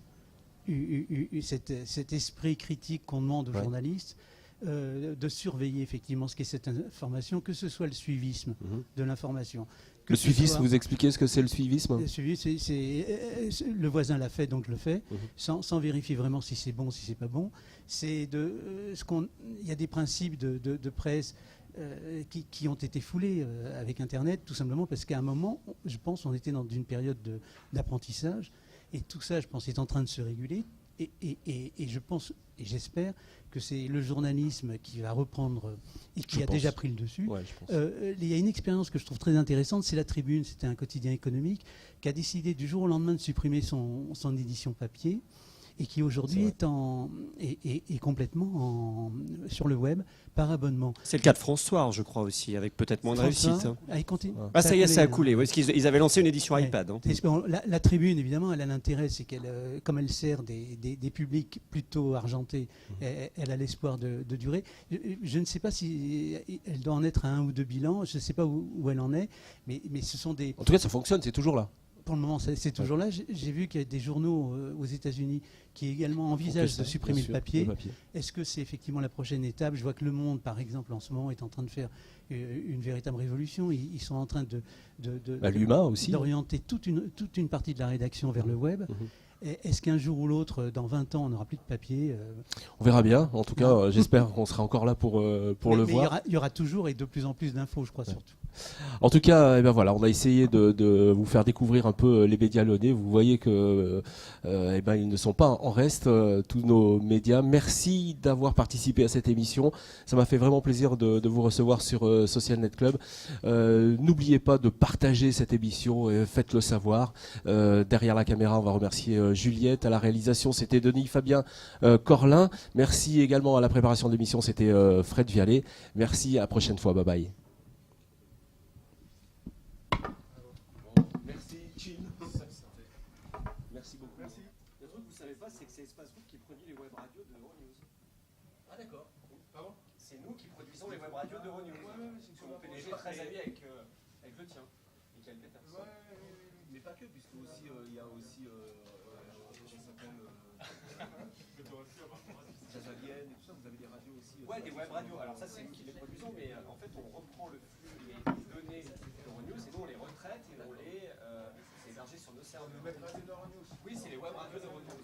cet esprit critique qu'on demande aux journalistes, de surveiller effectivement ce qu'est cette information, que ce soit le suivisme de l'information. Le suivisme, vous expliquez ce que c'est le suivisme? Le suivisme, le voisin l'a fait, donc je le fais, sans vérifier vraiment si c'est bon, si c'est pas bon. Il y a des principes de presse qui ont été foulés avec Internet, tout simplement parce qu'à un moment, je pense, on était dans une période d'apprentissage, et tout ça, je pense, est en train de se réguler. Et je pense, et j'espère, que c'est le journalisme qui va reprendre et qui a déjà pris le dessus. Ouais, je pense. Il y a une expérience que je trouve très intéressante, c'est La Tribune, c'était un quotidien économique, qui a décidé du jour au lendemain de supprimer son édition papier, et qui aujourd'hui est complètement sur le web par abonnement. C'est le cas de France Soir, je crois aussi, avec peut-être moins de réussite. Il continue. Ça y est, ça a coulé. Parce qu'ils avaient lancé une édition iPad. La Tribune, évidemment, elle a l'intérêt, c'est qu'elle, comme elle sert des publics plutôt argentés, elle a l'espoir de durer. Je ne sais pas si elle doit en être à 1 ou 2 bilans, je ne sais pas où elle en est, mais ce sont des... En tout cas, ça fonctionne, c'est toujours là. Pour le moment, c'est toujours là. J'ai vu qu'il y a des journaux aux États-Unis qui également envisagent de supprimer le papier. Est-ce que c'est effectivement la prochaine étape? Je vois que Le Monde, par exemple, en ce moment, est en train de faire une véritable révolution. Ils sont en train l'Humain aussi, d'orienter toute une partie de la rédaction vers le web. Est-ce qu'un jour ou l'autre, dans 20 ans, on n'aura plus de papier? On verra bien. En tout cas, j'espère qu'on sera encore là pour le voir. Il y aura toujours et de plus en plus d'infos, je crois, surtout. En tout cas, on a essayé de vous faire découvrir un peu les médias lyonnais. Vous voyez que ils ne sont pas en reste, tous nos médias. Merci d'avoir participé à cette émission. Ça m'a fait vraiment plaisir de vous recevoir sur Social Net Club. N'oubliez pas de partager cette émission et faites-le savoir. Derrière la caméra, on va remercier Juliette. À la réalisation, c'était Denis Fabien Corlin. Merci également à la préparation de l'émission, c'était Fred Vialet. Merci, à la prochaine fois. Bye bye. Merci beaucoup. Merci. Le truc que vous ne savez pas, c'est que c'est Espace Group qui produit les web radios de Euronews. Ah d'accord. Pardon? C'est nous qui produisons les web radios d'Euronews. Mon PDG est très ami avec le tien, Michael Peterson. Mais pas que, puisque aussi il y a aussi Jazalienne et tout ça, vous avez des radios aussi. Ouais, des web radios. Alors ça, c'est nous qui les produisons, mais en fait, on reprend le flux des données d'Euronews et nous, on les retraite et on les héberge sur nos serveurs. Oui, c'est les web radios d'Euronews.